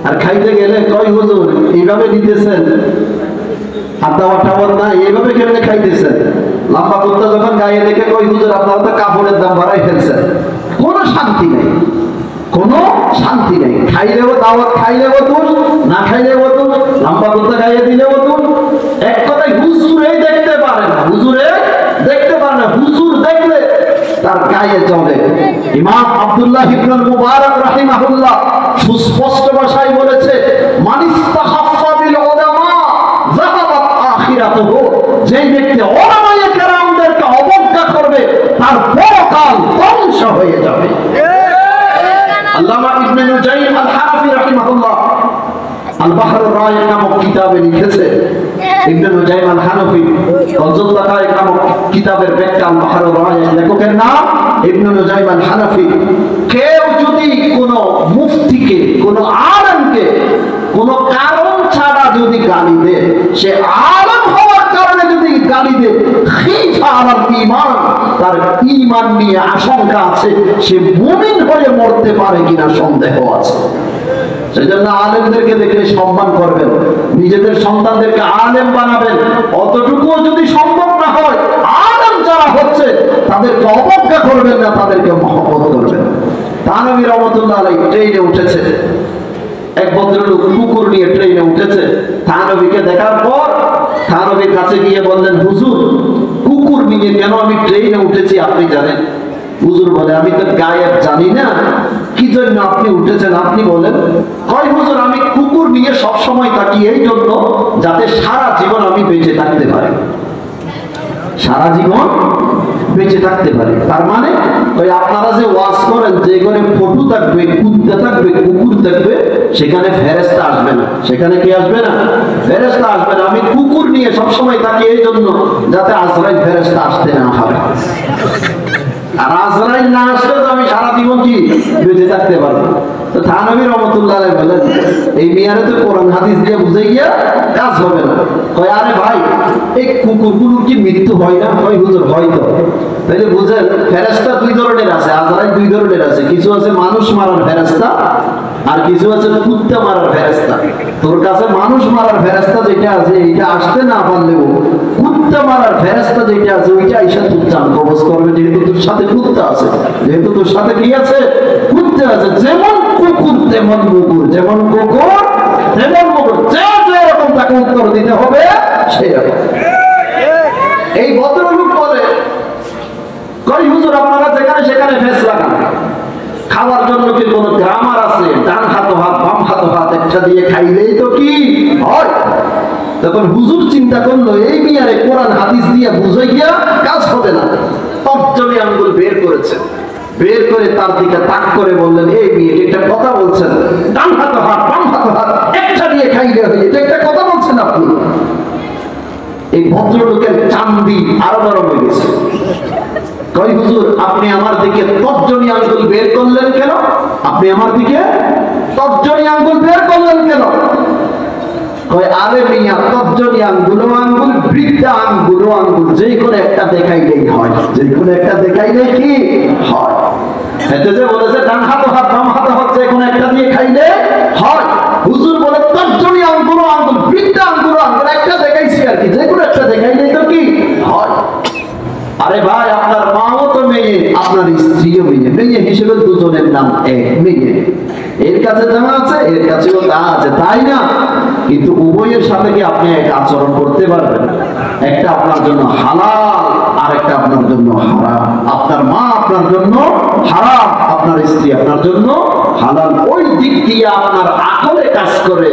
আর খাইতে গেলে কই হুজুর এইভাবে দিতেছেন, আর দাওয়াত টাওয়াত না, এইভাবে কেমনে খাইতেছেন? লম্বা কুত্তা যখন গায়ে দেখে কই হুজুর আপনারা তো কাপড়ের দাম বাড়াই ফেলছেন। কোনো শান্তি নেই, কোনো শান্তি নেই। খাইলেও দাওয়াত, খাইলেও দোষ, না খাইলেও দোষ, লম্বা কুত্তা গায়ে দিলেও দোষ। এক কথায় হুজুরে দেখতে পারে না, হুজুরে দেখতে পারে না, হুজুর দেখলে তার গায়ে চলে। ইমাম আব্দুল্লাহ ইবনুল মুবারক রাহিমাহুল্লাহ সুস্পষ্ট ভাষায় বলেছে, মানিস্তাহাফা বিল উলামা যাহাবাত আখিরাতুহু, যেই ব্যক্তি উলামায়ে কেরামদেরকে অবজ্ঞা করবে তার পরকাল ধ্বংস হয়ে যাবে। আল্লামা ইবনে নুজাইম আল হানাফি রাহিমাহুল্লাহ আল বাহরুর রায়িক নামক কিতাবে লিখেছে, ইবনে নুজাইম আল হানাফি ফজল দাকায়েক নামক কিতাবের ব্যাখ্যা আল বাহরুর রায়িক, লেখকের নাম ইবনে নুজাইম আল হানাফি। কেউ যদি কোন মুফতিকে, কোন আলেমকে কোন কারণ ছাড়া যদি গালি দেয়, সে আলেম হওয়ার কারণে যদি গালি দেয়, খিফা আলাল ঈমান, তার ঈমান নিয়ে আশঙ্কা আছে, সে মুমিন হয়ে মরতে পারে কিনা সন্দেহ আছে। সেজন্য আলেমদেরকে দেখলে সম্মান করবেন, নিজেদের সন্তানদেরকে আলেম বানাবেন। অতটুকুও যদি সম্ভব না হয়, আলেম যারা হচ্ছে তাদেরকে অবজ্ঞা করবেন না, তাদেরকে মহব্বত করবেন। তানভী রহমাতুল্লাহ আলাইহি ট্রেনে উঠেছে, এক ভদ্রলোক কুকুর নিয়ে ট্রেনে উঠেছে। থানবীকে দেখার পর থানবীর কাছে গিয়ে বললেন, হুজুর কুকুর নিয়ে কেন আমি ট্রেনে উঠেছি আপনি জানেন? হুজুর বলে, আমি তো গায়েব জানি না, কি জন্য আপনি উঠেছেন আপনি বলেন। কয় হুজুর, আমি কুকুর নিয়ে সব সময় থাকি এই জন্য যাতে সারা জীবন আমি বেঁচে থাকতে পারি, সারা জীবন বেঁচে থাকতে পারি। তার মানে ওই আপনারা যে ওয়াজ করেন, যে ঘরে পশু থাকবে, কুত্তা থাকবে, কুকুর থাকবে, সেখানে ফেরেশতা আসবে না। সেখানে কি আসবে না? ফেরেশতা আসবে না। আমি কুকুর নিয়ে সবসময় থাকি এই জন্য যাতে আজরাইল ফেরেশতা আসতে না হয়, আর আজরাইল না আসলে তো আমি সারা জীবন কি বেঁচে থাকতে পারবো। তো থানভী রহমাতুল্লাহ আলাইহি বলেন, এই মিয়ারে তো কোরআন হাদিস দিয়ে বুঝে গিয়া কাজ হবে না। কয়, আরে ভাই, এই কুকুরগুলোর কি মৃত্যু হয় না? কয় হুজুর হয় তো। তাইলে বুঝেন, ফেরেশতা দুই ধরনের আছে, আজরাইল দুই ধরনের আছে। কিছু আছে মানুষ মারার ফেরেশতা, আর কিছু আছে কুত্তা মারার ফেরেশতা। তোর কাছে মানুষ মারার ফেরেশতা যেটা আছে, এটা আসতে না পারলেও কুত্তা মারার ফেরেশতা যেটা আছে, ওইটা আইসা তোর জান কবজ করবে, যেহেতু তোর সাথে কুত্তা আছে, যেহেতু তোর সাথে কি আছে, কুত্তা আছে। যেমন কুকুর তেমন কুকুর, যেমন কুকুর তেমন কুকুর, যে যেরকম তাকে উত্তর দিতে হবে সেরকম। এই ভদ্রলোক বলে, কই হুজুর আপনারা যেখানে সেখানে ফেস লাগান, খাওয়ার জন্য কি কোনো গ্রামার আছে? ডান হাতো হাত, বাম হাতো হাত একটা দিয়ে খাইলেই তো কি হয়। তখন হুজুর চিন্তা করলো, এই মিয়ারে কোরআন হাদিস দিয়ে বুঝে গিয়া কাজ হবে না। তর্জনী আঙ্গুল বের করেছে, বের করে তার দিকে তাক করে বললেন, এই মেয়ে এটা কথা বলছেন, ডান হাতো হাত, বাম হাতো হাত একটা দিয়ে খাইলে হয়, এটা একটা কথা বলছেন আপনি? এই ভদ্রলোকের চান্দি আরো নরম হয়ে গেছে। কই হুজুর, আপনি আমার দিকে তর্জনী আঙ্গুল বের করলেন কেন? আপনি আমার দিকে তর্জনী আঙ্গুল বের করলেন কেন? কয়, আরে মিয়া, তর্জনী আঙ্গুলও আঙ্গুল, বৃদ্ধা আঙ্গুলও আঙ্গুল, যে কোনো একটা দেখাইলেই হয়, যে কোনো একটা দেখাইলে কি হয়। এতে যে বলেছে ডান হাত হাত, বাম হাত হাত, যে কোনো একটা দিয়ে খাইলে হয়। হুজুর বলে, তর্জনী আঙ্গুলও আঙ্গুল, বৃদ্ধা আঙ্গুলও আঙ্গুল, একটা দেখাইছি আর কি, যে কোনো একটা দেখাইলেই তো কি হয়। আরে ভাই, আপনার মাও তো মেয়ে, আপনার স্ত্রীও মেয়ে, মেয়ে হিসেবে দুজনের নাম এক, মেয়ে। এর কাছে যা আছে এর কাছেও তা আছে, তাই না? কিন্তু উভয়ের সাথে কি আপনি এক আচরণ করতে পারবেন? একটা আপনার জন্য হালাল, আর একটা আপনার জন্য হারাম। আপনার মা আপনার জন্য হারাম, আপনার স্ত্রী আপনার জন্য হালাল। ওই দিক দিয়ে আপনার আকলে কাজ করে,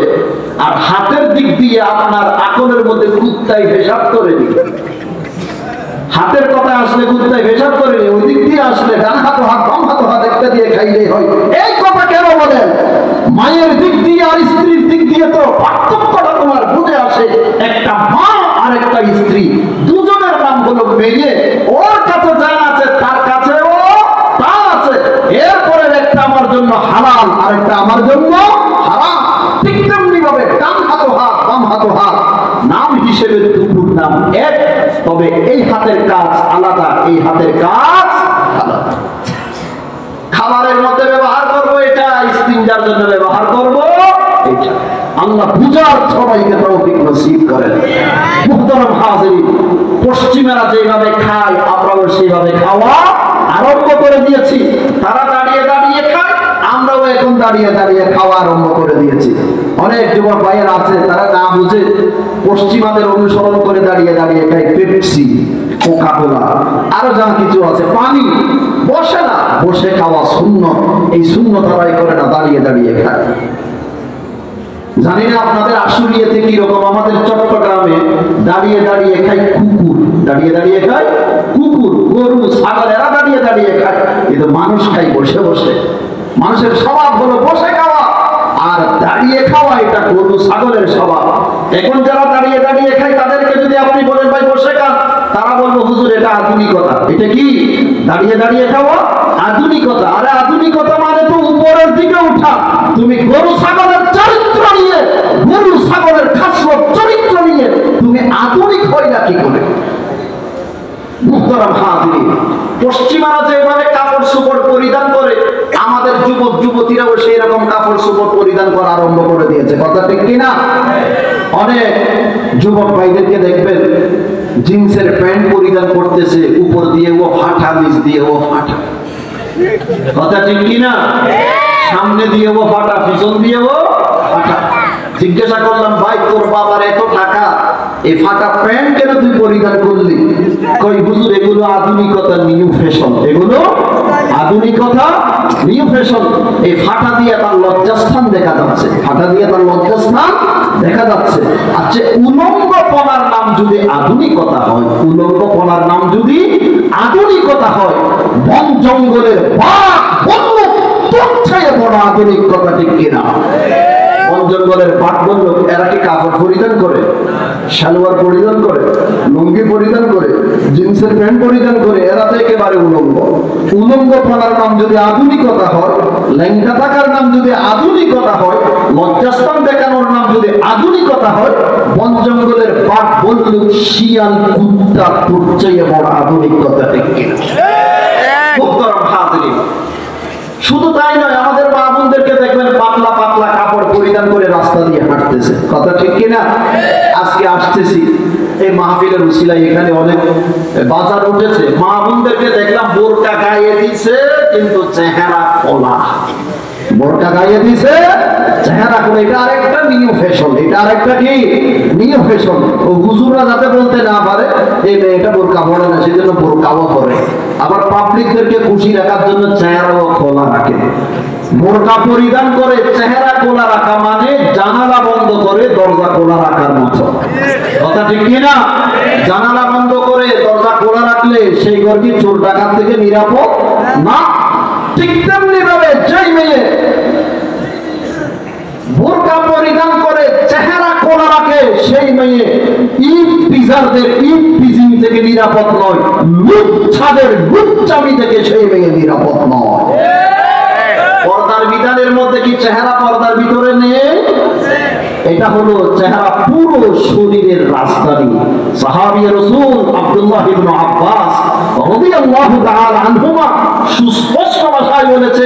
আর হাতের দিক দিয়ে আপনার আকলের মধ্যে কুত্তাই পেশাব করে দিবে। হাতের কথা আসলে কুত্তায় পেশাব করে, ওই দিক দিয়ে আসলে ডান হাত হাত, বাম হাত হাত একটা দিয়ে খাইলেই হয়। এই কথা কেন বলেন? মায়ের দিক দিয়ে আর স্ত্রীর দিক দিয়ে তো পার্থক্যটা তোমার বুঝে আসে। একটা মা আর একটা স্ত্রী, দুজনের নাম হলো মেয়ে। ওর কাছে যা আছে তার কাছেও তা আছে। এরপরে একটা আপনার জন্য হালাল আর একটা আমার জন্য হারাম। ঠিক তেমনি ভাবে ডান হাত ও হাত, বাম হাত ও হাত নাম হিসেবে দুপুর নাম এক, তবে এই হাতের কাজ আলাদা, এই হাতের কাজ আলাদা। খাবারের মধ্যে ব্যবহার করবো এটা, ইস্তিনজার জন্য ব্যবহার করবো এটা। আল্লাহ বুঝার সবাইকে তৌফিক নসিব করেন। মুহতারাম হাজিরিন, পশ্চিমারা যেভাবে খায় আমরাও সেইভাবে খাওয়া আরম্ভ করে দিয়েছি। তারা দাঁড়িয়ে দাঁড়িয়ে খায়, আমরাও এখন দাঁড়িয়ে দাঁড়িয়ে খাওয়া আরম্ভ করে দিয়েছি। অনেক যুবক ভাইয়ের আছে তারা না বুঝে পশ্চিমাদের অনুসরণ করে দাঁড়িয়ে দাঁড়িয়ে খায় পেপসি, কোকা কোলা, আরো যা কিছু আছে, পানি। বসে না, বসে খাওয়া সুন্নত, এই সুন্নত তারাই করে না, দাঁড়িয়ে দাঁড়িয়ে খায়। জানি না আপনাদের আশুলিয়াতে কি রকম, আমাদের চট্টগ্রামে দাঁড়িয়ে দাঁড়িয়ে খায় কুকুর, দাঁড়িয়ে দাঁড়িয়ে খায় কুকুর, গরু, ছাগল, এরা দাঁড়িয়ে দাঁড়িয়ে খায়। কিন্তু মানুষ খাই বসে বসে। মানুষের স্বভাব হলো বসে খাওয়া, আর দাঁড়িয়ে খাওয়া এটা গরু ছাগলের স্বভাব। এখন যারা দাঁড়িয়ে দাঁড়িয়ে খায় তাদেরকে যদি আপনি বলেন ভাই বসে খান, তারা বলবো হুজুর এটা আধুনিকতা। এটা কি দাঁড়িয়ে দাঁড়িয়ে খাওয়া? আধুনিকতা। আরে আধুনিকতা মানে তো উপরের দিকে উঠা। তুমি গরু ছাগলের চরিত্র নিয়ে, গরু ছাগলের খাসলত চরিত্র নিয়ে তুমি আধুনিক হইলা কি করে? মুহতারাম হাজিরিন, পশ্চিমারা যেভাবে কাপড় চোপড় পরিধান করে, আমাদের যুবক যুবতীরাও সেই রকম কাপড় চোপড় পরিধান করা আরম্ভ করে দিয়েছে। কথা ঠিক কিনা? অনেক যুবক ভাইদেরকে দেখবেন জিন্সের প্যান্ট পরিধান করতেছে, উপর দিয়ে ও ফাটা, নিচ দিয়ে ও ফাটা। কথা ঠিক কিনা? সামনে দিয়ে ও ফাটা, পিছন দিয়ে ও ফাটা। জিজ্ঞাসা করলাম ভাই তোর বাবার এত টাকা, এই ফাটা প্যান্ট কেন তুই পরিধান করলি? কই হুজুর এগুলো আধুনিকতা, নিউ ফ্যাশন। এগুলো আধুনিকতা, নিউ ফ্যাশন। এই ফাটা দিয়ে তার লজ্জাস্থান দেখা যাচ্ছে, ফাটা দিয়ে তার লজ্জাস্থান দেখা যাচ্ছে। আচ্ছা, উলঙ্গ পনার নাম যদি আধুনিকতা হয়, উলঙ্গ পনার নাম যদি আধুনিকতা হয়, বন জঙ্গলের বাঘ বন্য তোর বড় আধুনিকতা ঠিক কিনা? বন জঙ্গলের বাঘ বন্য এরা কি কাপড় পরিধান করে, সালোয়ার পরিধান করে, লুঙ্গি পরিধান করে, জিন্সের প্যান্ট পরিধান করে? এরা তো একেবারে উলঙ্গ। উলঙ্গ পনার নাম যদি আধুনিকতা হয়, লেঙ্গা থাকার নাম যদি আধুনিকতা হয়, লজ্জাস্থান দেখানোর নাম যদি আধুনিকতা হয়, বন জঙ্গলের বাঘ বল্লুক শিয়াল কুত্তা তোর চেয়ে বড় আধুনিকতা ঠিক কিনা? মুহতারাম হাজিরিন, শুধু তাই নয়, আমাদের মা বোনদেরকে দেখবেন পাতলা পাতলা কাপড় পরিধান করে রাস্তা দিয়ে হাঁটতেছে। কথা ঠিক কিনা? আজকে আসতেছি এই মাহফিলের উসিলায়, এখানে অনেক বাজার উঠেছে, মা বোনদেরকে দেখলাম বোরকা গায়ে দিছে কিন্তু চেহারা খোলা। বোরকা গায়ে দিছে, চেহারা খোলা। এটা আরেকটা নিউ ফ্যাশন, এটা আরেকটা কি নিউ ফ্যাশন। ও হুজুররা যাতে বলতে না পারে এই মেয়েটা বোরকা পরে না, সেজন্য বোরকাও পরে। আবার পাবলিকদেরকে খুশি রাখার জন্য চেহারাও খোলা রাখে। বোরকা পরিধান করে চেহারা খোলা রাখা মানে জানালা বন্ধ করে দরজা খোলা রাখার মতো। কথা ঠিক কিনা? জানালা বন্ধ করে দরজা খোলা রাখলে সেই ঘর কি চোর ডাকাত থেকে নিরাপদ না? ঠিক তেমনি ভাবে যেই মেয়ে বোরকা পরিধান করে চেহারা খোলা রাখে, সেই মেয়ে ইট পিজারদের ইট পিজিং থেকে নিরাপদ নয়, লুচ্ছাদের লুচ্চামি থেকে সেই মেয়ে নিরাপদ নয়। পর্দার বিধানের মধ্যে কি চেহারা পর্দার ভিতরে নেই? এটা হলো চেহারা পুরো শরীরের রাজধানী। সাহাবী রাসূল আব্দুল্লাহ ইবনে আব্বাস রাদিয়াল্লাহু তাআলা আনহুমা সুস্পষ্ট ভাষায় বলেছে,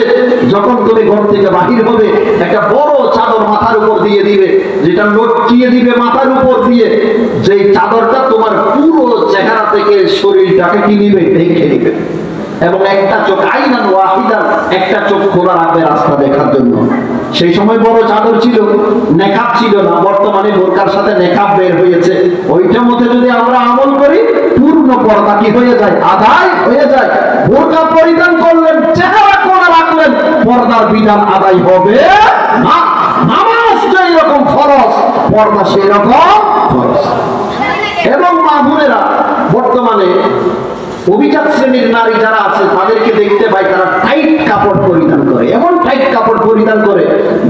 যখন তুমি ঘর থেকে বাহির হবে একটা বড় চাদর মাথার উপর দিয়ে দিবে, যেটা লটকিয়ে দিবে মাথার উপর দিয়ে, যেই চাদরটা তোমার পুরো চেহারা থেকে শরীরটাকে কি নিবে, ঢেকে দিবে। এবং একটা চোখ আইনান ওয়াহিদান, একটা চোখ খোলা রাখবে রাস্তা দেখার জন্য। সেই সময় বড় চাদর ছিল, নেকাব ছিল না। বর্তমানে বোরকার সাথে নেকাব বের হয়েছে। ওইটার মধ্যে যদি আমরা আমল করি, পূর্ণ পর্দা কি হয়ে যায়, আদায় হয়ে যায়। বোরকা পরিধান করলেন, চেহারা খোলা রাখলেন, পর্দার বিধান আদায় হবে না। নামাজ যেই রকম ফরজ, পর্দা সেই রকম ফরজ। এবং মা বোনেরা বর্তমানে অভিজাত শ্রেণীর নারী যারা আছে তাদেরকে দেখতে পাই, তারা টাইট কাপড় পরিধান করে, এমন টাইট কাপড় পরিধান করে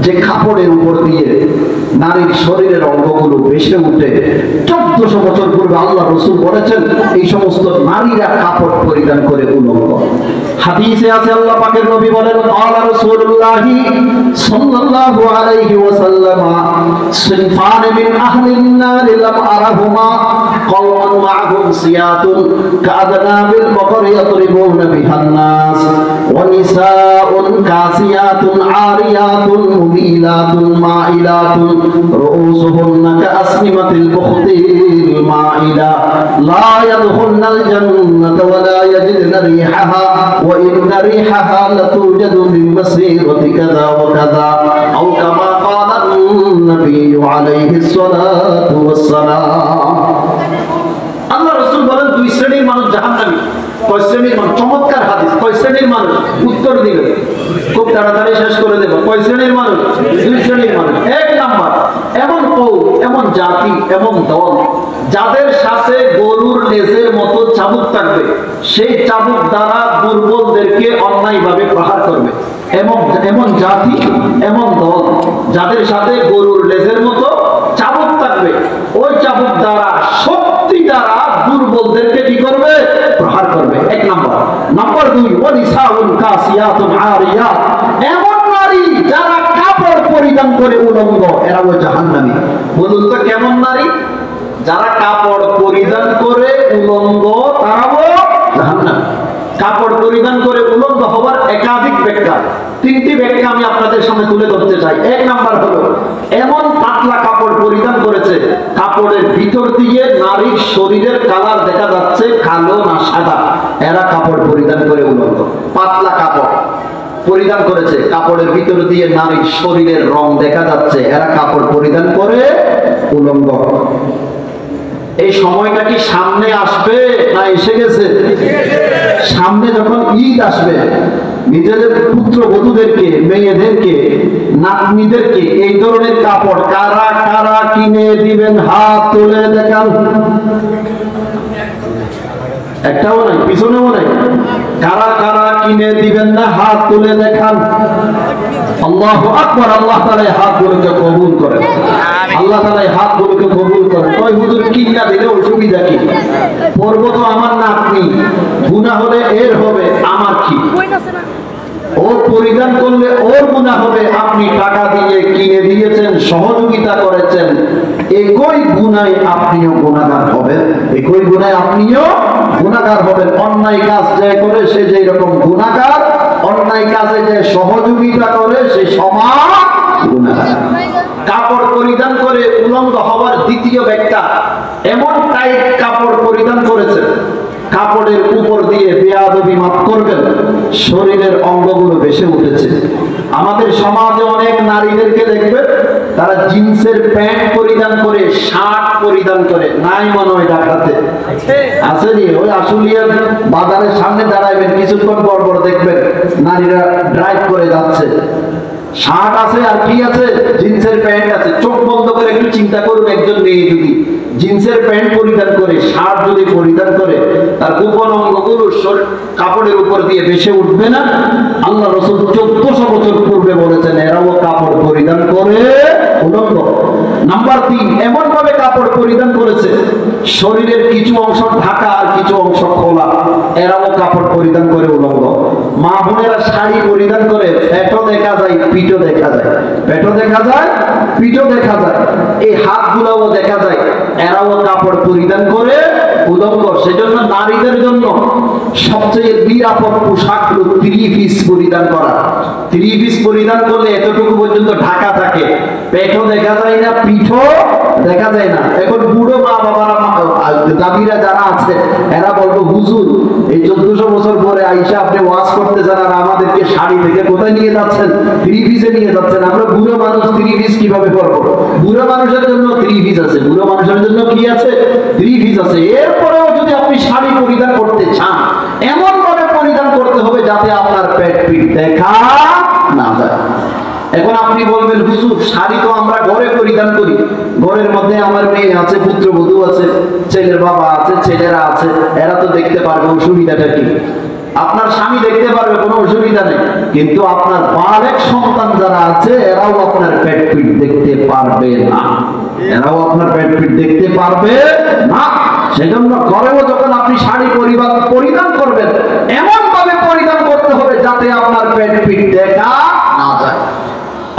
যে কাপড়ের উপর দিয়ে নারীর শরীরের অঙ্গগুলো বেশে উঠে। 1400 বছর পূর্বে আল্লাহ রাসূল বলেছেন এই সমস্ত নারীরা কাপড় পরিধান করে উলঙ্গ। হাদিসে আছে আল্লাহ পাকের নবী বলেন ক্বালা রাসূলুল্লাহি সাল্লাল্লাহু আলাইহি ওয়াসাল্লাম সিনফান মিন আহলিন নার লাম আরাহুমা কওমান মা'হুম সিয়াতুন কা'আদনাবিল বাকর ইয়াদরিবুনা বিহান নাস ওয়া নিসাউন কাসিয়াতুন আরিয়াতুন মুমিলাতুন মাইলাতুন রুউসুহুন্না কা'আসনিমাতিল বুখতিল মাইলা লা ইয়াদখুলনাল জান্নাতা ওয়া লা ইয়াজিদনা রিহাহা ওয়া ইন্না রিহাহা লাতুজাদু মিন মাসিরাতি কাযা ওয়া কাযা আও কামা ক্বালা an-নাবিয়্যু আলাইহিস সালাতু ওয়াস সালাম। আল্লাহ রাসূল বলেন দুই শ্রেণীর মানুষ জাহান্নামী। কয় শ্রেণীর মানুষ? চমৎকার হাদিস। কয় শ্রেণীর মানুষ? উত্তর দিবেন, খুব তাড়াতাড়ি শেষ করে দেব। কয় শ্রেণীর মানুষ? দুই শ্রেণীর মানুষ। এক নাম্বার, এমন কওম, এমন জাতি, এমন দল যাদের সাথে গরুর লেজের মতো চাবুক থাকবে, সেই চাবুক দ্বারা দুর্বলদেরকে অন্যায়ভাবে প্রহার করবে। এমন জাতি, এমন দল যাদের সাথে গরুর লেজের মতো চাবুক থাকবে, ওই চাবুক দ্বারা, শক্তি দ্বারা দুর্বলদেরকে কি করবে? প্রহার করবে। এক নাম্বার। নাম্বার দুই, ওয়ানিসাউন কাসিয়াতুন আরিয়াত, এমন নারী যারা কাপড় পরিধান করে উলঙ্গ, এরাও জাহান্নামী। বলুন তো কেমন নারী? যারা কাপড় পরিধান করে উলঙ্গ, তারাও জাহান্নামী। কাপড় পরিধান করে উলঙ্গ হওয়ার একাধিক ব্যাখ্যা, 3টি ব্যাখ্যা আমি আপনাদের সামনে তুলে ধরতে চাই। এক নাম্বার হলো, এমন পাতলা কাপড় পরিধান করেছে, কাপড়ের ভিতর দিয়ে নারীর শরীরের কালার দেখা যাচ্ছে কালো না সাদা, এরা কাপড় পরিধান করে উলঙ্গ। পাতলা কাপড় পরিধান করেছে, কাপড়ের ভিতর দিয়ে নারীর শরীরের রং দেখা যাচ্ছে, এরা কাপড় পরিধান করে উলঙ্গ। এই সময়টা কি সামনে আসবে না এসে গেছে? সামনে যখন ঈদ আসবে, নিজেদের পুত্র বধূদেরকে, মেয়েদেরকে, নাতনিদেরকে এই ধরনের কাপড় কারা কারা কিনে দিবেন? হাত তুলে দেখান। একটাও নাই, পিছনেও নাই। কারা কারা কিনে দিবেন না? হাত তুলে দেখান। আল্লাহু আকবার। আল্লাহ তাআলা হাতগুলোকে কবুল করেন। আল্লাহ তাআলা হাতগুলোকে কবুল করেন। কয় হুজুর কিনা দিলে অসুবিধা কি? পরব তো আমার নাতনি, গুনাহ হলে এর হবে, আমার কি? ওর পরিধান করলে ওর গুনাহ হবে, আপনি টাকা দিয়ে কিনে দিয়েছেন, সহযোগিতা করেছেন, একই গুনায় আপনিও গুনাহগার হবেন। একই গুনায় আপনিও গুনাহগার হবেন। অন্যায় কাজ যে করে সে যেই রকম গুনাহগার, অন্যায় কাজে যে সহযোগিতা করে সে সমান গুনাহগার। কাপড় পরিধান করে উলঙ্গ হওয়ার দ্বিতীয় ব্যাখ্যা, এমন টাইট কাপড় পরিধান করেছে, কাপড়ের উপর দিয়ে বেয়াদবি মাফ করবেন, শরীরের অঙ্গগুলো ভেসে উঠেছে। আমাদের সমাজে অনেক নারীদেরকে দেখবেন, তারা জিন্সের প্যান্ট পরিধান করে, শার্ট পরিধান করে, নাই মনে হয় ঢাকাতে আসেনি। ওই আশুলিয়ার বাজারের সামনে দাঁড়াইবেন, কিছুক্ষণ পর পর দেখবেন নারীরা ড্রাইভ করে যাচ্ছে, শার্ট আছে আর কি আছে? জিন্সের প্যান্ট আছে। চোখ বন্ধ করে একটু চিন্তা করুন, একজন মেয়ে যদি জিন্সের প্যান্ট পরিধান করে, শার্ট যদি পরিধান করে, তার গোপন অঙ্গগুলো কাপড়ের উপর দিয়ে ভেসে উঠবে না? আল্লাহ রাসূল 1400 বছর পূর্বে বলেছেন এরাও কাপড় পরিধান করে উলঙ্গ। নাম্বার 3, এমন ভাবে কাপড় পরিধান করেছে, শরীরের কিছু অংশ ঢাকা আর কিছু অংশ খোলা, এরাও কাপড় পরিধান করে উলঙ্গ। মা বোনেরা শাড়ি পরিধান করে, পেটও দেখা যায়, পিঠও দেখা যায়, পেটও দেখা যায়, পিঠও দেখা যায়, এই হাতগুলোও দেখা যায়, এরাও কাপড় পরিধান করে উলঙ্গ। সেজন্য নারীদের জন্য সবচেয়ে নিরাপদ পোশাক হলো 3 পিস পরিধান করা। 3 পিস পরিধান করলে এতটুকু পর্যন্ত ঢাকা থাকে, পেটও দেখা যায় না, পিঠও দেখা যায় না। এখন বুড়ো মা বাবারা, দাদিরা যারা আছে, এরা বলবো হুজুর এই 1400 বছর পরে আইসা আপনি ওয়াজ করতেছেন আর আমাদেরকে শাড়ি থেকে কোথায় নিয়ে যাচ্ছেন? 3 পিসে নিয়ে যাচ্ছেন। আমরা বুড়ো মানুষ 3 পিস কিভাবে করবো? বুড়ো মানুষের জন্য 3 পিস আছে, বুড়ো মানুষের জন্য কি আছে? 3 পিস আছে। এরপরেও যদি আপনি শাড়ি পরিধান করতে চান, এমন ভাবে পরিধান করতে হবে যাতে আপনার পেট পিঠ দেখা না যায়। এখন আপনি বলবেন হুজুর শাড়ি তো আমরা ঘরে পরিধান করি, ঘরের মধ্যে আমার মেয়ে আছে, পুত্রবধূ আছে, ছেলের বাবা আছে, ছেলেরা আছে, এরা তো দেখতে পারবে, অসুবিধাটা কি? আপনার স্বামী দেখতে পারবে, কোনো অসুবিধা নেই, কিন্তু আপনার বালেক সন্তান যারা আছে এরাও আপনার পেট পিট দেখতে পারবে না, এরাও আপনার পেট পিট দেখতে পারবে না। সেজন্য ঘরেও যখন আপনি শাড়ি পরিধান করবেন এমন ভাবে পরিধান করতে হবে যাতে আপনার পেট পিট দেখা না যায়।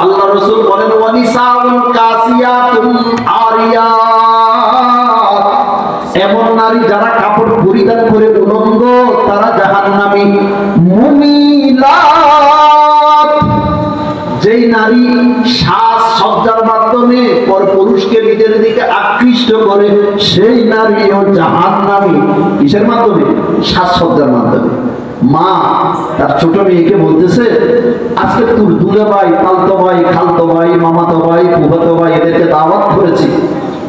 আল্লাহ রাসূল বলেন ওয়ানিসাউল কাসিয়াতুন আরিয়াত, এমন নারী যারা কাপড় পরিধান করে উলঙ্গ তারা জাহান্নামী। মুমিলাত, যেই নারী সাজসজ্জার মাধ্যমে পরপুরুষকে নিজের দিকে আকৃষ্ট করে সেই নারীও জাহান্নামী। কিসের মাধ্যমে? সাজসজ্জার মাধ্যমে। মা তার ছোট মেয়েকে বলতেছে আজকে তোর দুলে ভাই, পালতো ভাই, খালতো ভাই, মামাতো ভাই, ফুফাতো ভাই এদেরকে দাওয়াত করেছি,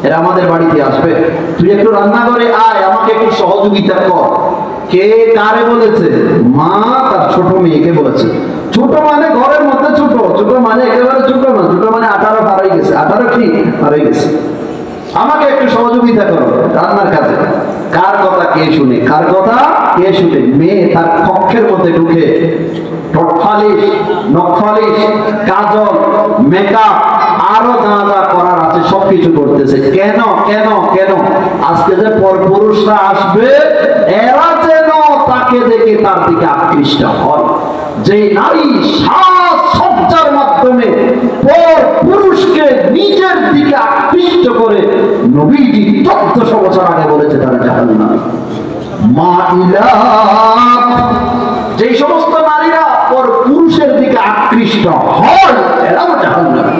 এরা আমাদের বাড়িতে আসবে, তুই একটু রান্নাঘরে আয়, আমাকে একটু সহযোগিতা কর। কে কারে বলেছে? মা তার ছোট মেয়েকে বলেছে। ছোট মানে ঘরের মধ্যে ছোট, ছোট মানে একেবারে ছোট না, ছোট মানে 18 পার গেছে, 18 কি পার গেছে, আমাকে একটু সহযোগিতা করো রান্নার কাজে। কার কথা কে শুনে? কার কথা কে শুনে? মেয়ে তার কক্ষের মধ্যে ঢুকে ঠোঁটফালিশ, নখফালিশ, কাজল, মেকআপ আরো যা যা করার আছে সবকিছু করতেছে। কেন কেন কেন? আজকে যে পরপুরুষরা আসবে এরা যেন তাকে দেখে তার দিকে আকৃষ্ট হয়। যে নারী সাজসজ্জার মাধ্যমে পরপুরুষকে নিজের দিকে আকৃষ্ট করে, নবীজি 1400 বছর আগে বলেছে তারা জাহান্নামী। মাইলাত, যে সমস্ত নারীরা পরপুরুষের দিকে আকৃষ্ট হয় এরাও জাহান্নামী।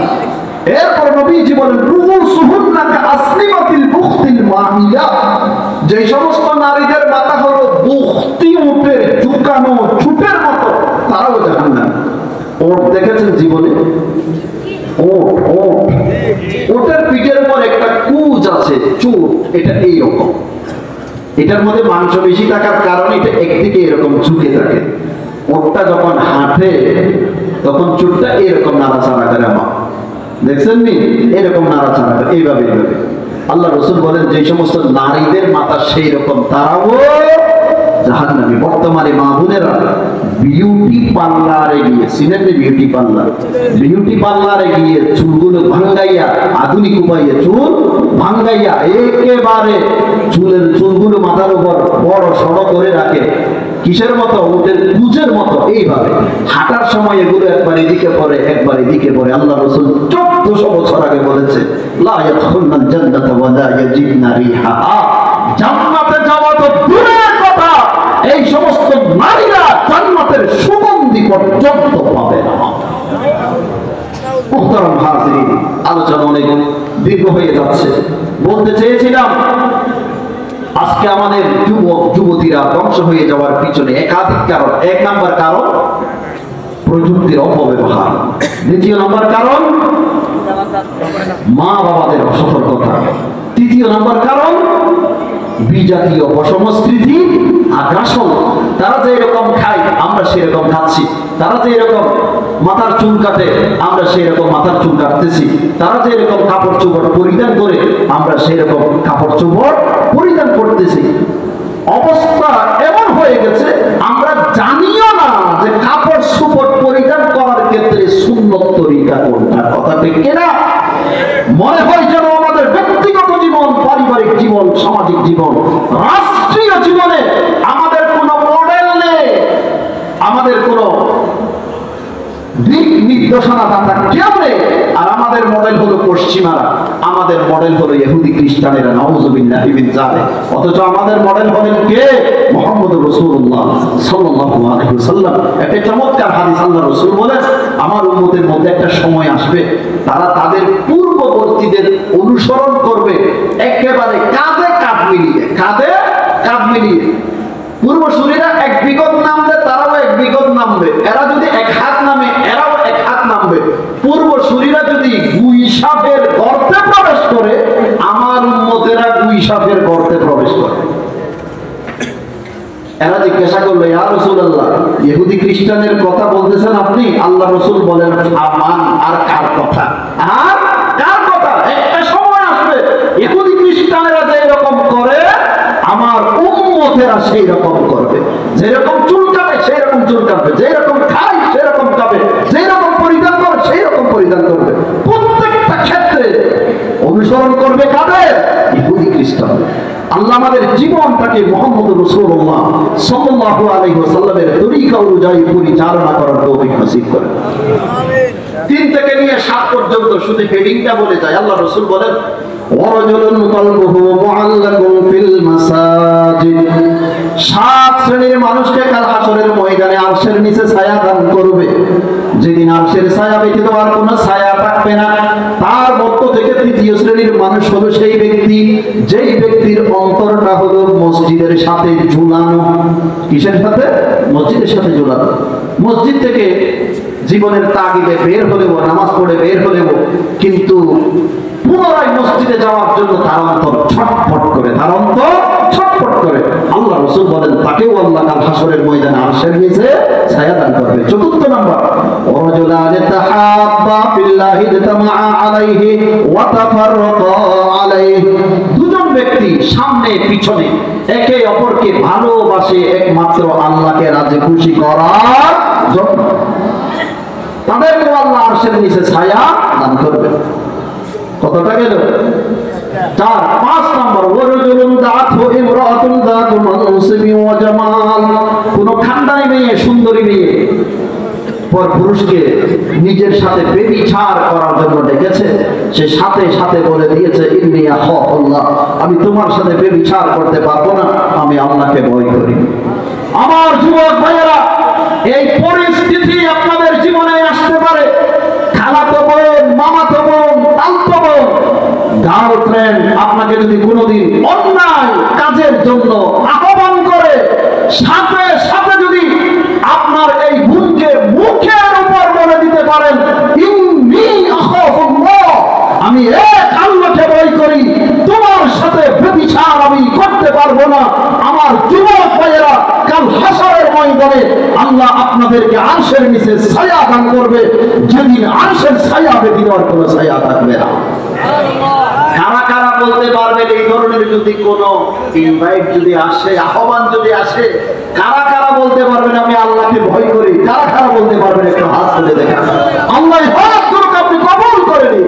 এরপর নবীজি বলেন রুসুহুন্না কাসলিমাতিল বুখতিল মাইলা, যে সমস্ত নারীদের মাথা হলো বুখতি উটের ঝুঁকানো ছুটের মতো তারাও জাহান্নামী। ওট দেখেছেন জীবনে? ওট ওট ওটের পিঠের পর একটা কুজ আছে, চুট, এটা এইরকম, এটার মধ্যে মাংস বেশি থাকার কারণে এটা একদিকে এরকম ঝুঁকে থাকে। ওটটা যখন হাঁটে তখন চুটটা এরকম নাড়াচাড়া করে, আমার দেখছেন নি এরকম নাড়াচাড়া করে এইভাবে এইভাবে। আল্লাহ রাসূল বলেন যে সমস্ত নারীদের মাথা সেই রকম তারাও জাহান্নামী। বর্তমানে মা বোনেরা বিউটি পার্লারে গিয়ে, সিনেটে বিউটি পার্লার, বিউটি পার্লারে গিয়ে চুলগুলো ভাঙ্গাইয়া, আধুনিক উপায়ে চুল ভাঙ্গাইয়া একেবারে চুলগুলো মাথার উপর বড় সড়ো করে রাখে, কিসের মতো? উটের কুজের মতো। এইভাবে হাঁটার সময় এগুলো একবার এদিকে পড়ে একবার এদিকে পড়ে। আল্লাহ রাসূল 1400 বছর আগে বলেছে লা ইয়াদখুলুল জান্নাতা ওয়া লা ইয়াজিদনা রিহাহা, জান্নাতে যাওয়া তো দূরের কথা, এই সমস্ত নারীরা জান্নাতের সুগন্ধি পর্যন্ত পাবে না। মুহতারাম হাজিরিন, আলোচনা অনেক দীর্ঘ হয়ে যাচ্ছে। বলতে চেয়েছিলাম আজকে আমাদের যুবক যুবতীরা ধ্বংস হয়ে যাওয়ার পিছনে একাধিক কারণ। 1 নাম্বার কারণ প্রযুক্তির অপব্যবহার, 2 নাম্বার কারণ মা বাবাদের অসতর্কতা, 3 নাম্বার কারণ বিজাতীয় বসমস্কৃতি, আগ্রাসন। তারা যে এরকম খায় আমরা সেরকম খাচ্ছি, তারা যে এরকম মাথার চুল কাটে আমরা সেরকম মাথার চুল কাটতেছি, তারা যে এরকম কাপড় চোপড় পরিধান করে আমরা সেরকম কাপড় চোপড় পরিধান করতেছি। অবস্থা এমন হয়ে গেছে আমরা জানিও না যে কাপড় চোপড় পরিধান করার ক্ষেত্রে সুন্নত তরিকা কোনটা। কথা ঠিক কিনা? মনে হয় যেন আমাদের ব্যক্তিগত জীবন, পারিবারিক জীবন, সামাজিক জীবন, রাষ্ট্রীয় জীবনে আমাদের কোনো মডেল নেই, আমাদের কোনো দিক নির্দেশনা দাতা কেউ নেই। আর আমাদের মডেল হলো পশ্চিমারা, আমাদের মডেল হলো ইহুদি খ্রিস্টানেরা, নাউযুবিল্লাহি মিন যালিক। অথচ আমাদের মডেল হলেন কে? মুহাম্মদুর রাসূলুল্লাহ সাল্লাল্লাহু আলাইহি ওয়াসাল্লাম। একটা চমৎকার হাদিস আল্লাহ রাসূল বলেন আমার উম্মতের মধ্যে একটা সময় আসবে তারা তাদের পূর্ববর্তীদের অনুসরণ করবে একেবারে কাঁধে কাঁধ মিলিয়ে, কাঁধে কাঁধ মিলিয়ে। পূর্বসূরীরা 1 বিগত নামবে তারাও 1 বিগত নামবে, এরা যদি 1 হাত নামে এরাও 1 হাত নামবে। পূর্বসূরীরা যদি গুইসাফের গর্তে প্রবেশ করে আমার উম্মতেরা গুইসাফের গর্তে প্রবেশ করে। এরা জিজ্ঞাসা করলো ইয়া রাসূলুল্লাহ ইহুদি খ্রিস্টানের কথা বলতেছেন আপনি? আল্লাহ রাসূল বলেন আমান, আর কার কথা? আর কার কথা? একটা সময় আসবে ইহুদি খ্রিস্টানেরা যে এরকম করে আমার উম্মতেরা সেই রকম করবে, যেরকম চুল কাটে সেই রকম চুল কাটবে, যেরকম খায় সেরকম জীবনটাকে মুহাম্মদ রাসূলুল্লাহ সাল্লাল্লাহু আলাইহি ওয়াসাল্লামের তরিকা অনুযায়ী পরিচালনা করার তৌফিক নসিব করেন। আমিন। 3 থেকে নিয়ে 7 পর্যন্ত শুধু হেডিংটা বলে যায়। আল্লাহ রাসূল বলেন ওয়ারাজুলুন কলবুহু মুআল্লাকুন ফিল মাসাজিদ, 7 শ্রেণীর মানুষকে কাল হাসরের ময়দানে আরশের নিচে ছায়া দান করবে, যেদিন আরশের ছায়া ব্যতীত আর কোনো ছায়া থাকবে না। তার মধ্য থেকে 3য় শ্রেণীর মানুষ হলো সেই ব্যক্তি যেই ব্যক্তির অন্তরটা হলো মসজিদের সাথে ঝুলানো। কিসের সাথে? মসজিদের সাথে ঝুলানো। মসজিদ থেকে জীবনের তাগিদে বের হলেও, নামাজ পড়ে বের হলেও কিন্তু পুনরায় মসজিদে যাওয়ার জন্য তার অন্তর ছটফট করে, তার অন্তর ছটফট করে। আল্লাহ রাসূল বলেন তাকেও আল্লাহ কাল হাসরের ময়দানে আরশের নিচে ছায়া দান করবে। 4 নম্বর, ওয়ারাজুলানি তাহাব্বা ফিল্লাহি ইজতামা আলাইহি ওয়া তাফাররাকা আলাইহি, 2জন ব্যক্তি সামনে পিছনে একে অপরকে ভালোবাসে একমাত্র আল্লাহকে রাজি খুশি করার জন্য, তাদেরকে আল্লাহ আরশের নিচে ছায়া দান করবে। কতটা গেল? 4। 5 নম্বর, ওয়ারাজুলুন দাআতহু ইমরাআতুন দাতু মানসিবি ওয়া জামাল, কোন খানদানি মেয়ে, সুন্দরী মেয়ে পরপুরুষকে নিজের সাথে ব্যভিচার করার জন্য ডেকেছে, সে সাথে সাথে বলে দিয়েছে ইন্নী আখাফুল্লাহ, আমি তোমার সাথে ব্যভিচার করতে পারবো না, আমি আল্লাহকে ভয় করি। আমার যুবক ভাইয়েরা, এই পরিস্থিতি আপনাদের জীবনে আসতে পারে। খালাতো বোন, মামাতো বোন, তালতো বোন, গার্লফ্রেন্ড আপনাকে যদি কোনোদিন অন্যায় কাজের জন্য আহ্বান করে, সাথে সাথে যদি আপনার এই বোনকে মুখের উপর বলে দিতে পারেন ইন্নী আখাফুল্লাহ, আমি এক আল্লাহকে ভয় করি, তোমার সাথে ব্যভিচার আমি করতে পারবো না, আমার যুবক ভাইয়েরা, কাল হাসরের ময়দানে আল্লাহ আপনাদেরকে আরশের নিচে ছায়া দান করবে, যেদিন আরশের ছায়া ব্যতীত আর কোনো ছায়া থাকবে না। কারা কারা বলতে পারবেন এই ধরনের যদি কোনো ইনভাইট যদি আসে, আহ্বান যদি আসে, কারা কারা বলতে পারবেন আমি আল্লাহকে ভয় করি? কারা কারা বলতে পারবেন? একটু হাত তুলে দেখা। আল্লাহ হক করুক, আপনি কবুল করে নিন।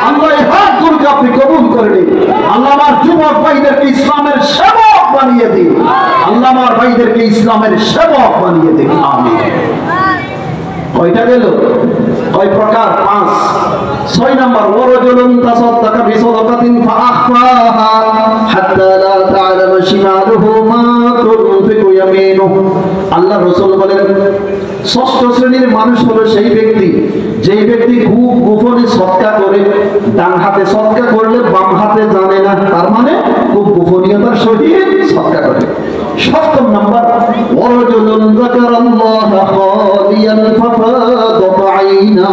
আল্লাহ হক করুক, আপনি কবুল করে নিন। আল্লাহ আমার যুবক ভাইদেরকে ইসলামের সেবক বানিয়ে দিন। আল্লাহ আমার ভাইদেরকে ইসলামের সেবক বানিয়ে দিন। আমিন। কয়টা গেল? কয় প্রকার? 5। 6 নম্বর, ওয়ারাজুলুন তাসাদদাকা বিসাদাকাতিন ফাআখফাহা হাত্তা লা তা'লামা শিমালুহু মা তুনফিকু ইয়ামিনুহু। আল্লাহ রাসূল বলেন 6ষ্ঠ শ্রেণীর মানুষ হলো সেই ব্যক্তি যেই ব্যক্তি খুব গোপনে সদকা করে, ডান হাতে সদকা করলে বাম হাতে জানে না, তার মানে খুব গোপনীয়তার সহিত সদকা করে। 7 নম্বর, ওয়ারাজুলুন যাকারাল্লাহা খালিয়ান ফাফাদাত আইনা,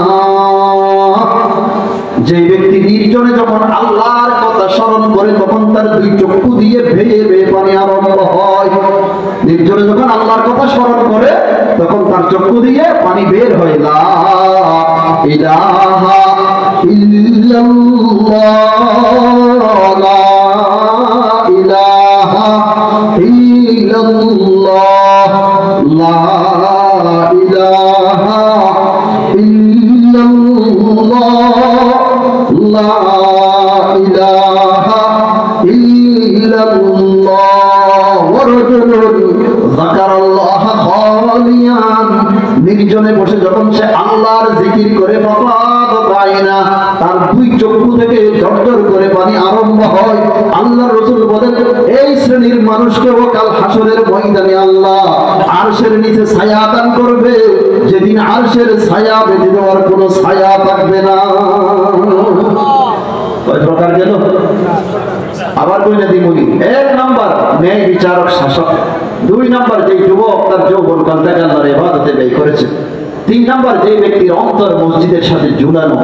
যে ব্যক্তি নির্জনে যখন আল্লাহর কথা স্মরণ করে তখন তার 2 চক্ষু দিয়ে ভেয়ে ভেয়ে পানি আরম্ভ হয়। নির্জনে যখন আল্লাহর কথা স্মরণ করে তখন তার চক্ষু দিয়ে পানি বের হয়। লা ইলাহা ইল্লাল্লাহ, লা ইলাহা ইল্লাল্লাহ, লা ইলাহা ইল্লাল্লাহ, লা ইলাহা ইল্লাল্লাহ। ওয়ারাজুলুন যাকারাল্লাহা খালিয়ান, নির্জনে বসে যখন সে আল্লাহর জিকির করে ফাফাদাত আইনা, তার 2 চক্ষু থেকে ঝরঝর করে পানি আরম্ভ হয়। আল্লাহ রাসূল বলেন এই শ্রেণীর মানুষকে কাল হাসরের ময়দানে আল্লাহ আরশের নিচে ছায়া দান করবে, যেদিন আরশের ছায়া ব্যতীত আর কোনো ছায়া থাকবে না। কয় প্রকার গেল? আবার কইনা দিমুনি। 1 নাম্বার, ন্যায় বিচারক শাসক। 2 নাম্বার, যে যুবক তার যৌবন কালটাকে আল্লাহর ইবাদতে ব্যয় করেছে। 3 নাম্বার, যে ব্যক্তির অন্তর মসজিদের সাথে ঝুলানো।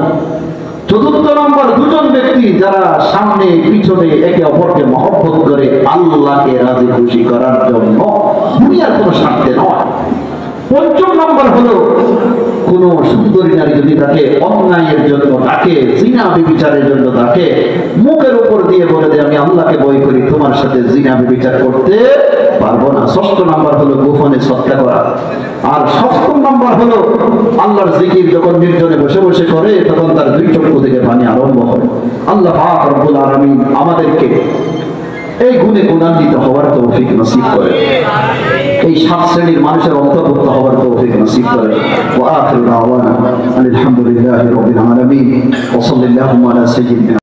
4 নম্বর, 2জন ব্যক্তি যারা সামনে পিছনে একে অপরকে মহব্বত করে আল্লাহকে রাজি খুশি করার জন্য, দুনিয়ার কোনো স্বার্থে নয়। 5 নম্বর হলো কোন সুন্দরী নারী যদি তাকে অন্যায়ের জন্য ডাকে, জিনা ব্যভিচারের জন্য ডাকে, মুখের উপর দিয়ে বলে দেয় আমি আল্লাহকে ভয় করি, তোমার সাথে জিনা ব্যভিচার করতে পারবো না। 6 নম্বর হলো গোপনে সৎকা করা। আর 7 নম্বর হলো আল্লাহর জিকির যখন নির্জনে বসে বসে করে তখন তার 2 চক্ষু থেকে পানি আরম্ভ হয়। আল্লাহ পাক রব্বুল আলামিন আমাদেরকে এই গুণে গুণান্বিত হওয়ার তৌফিক নসিব করে, এই 7 শ্রেণীর মানুষের অন্তর্ভুক্ত হওয়ার তৌফিক নসিব করে। ওয়া আখিরু দাওয়ানা আলহামদুলিল্লাহি রাব্বিল আলামিন ওয়া সাল্লাল্লাহু আলা সাইয়্যিদিনা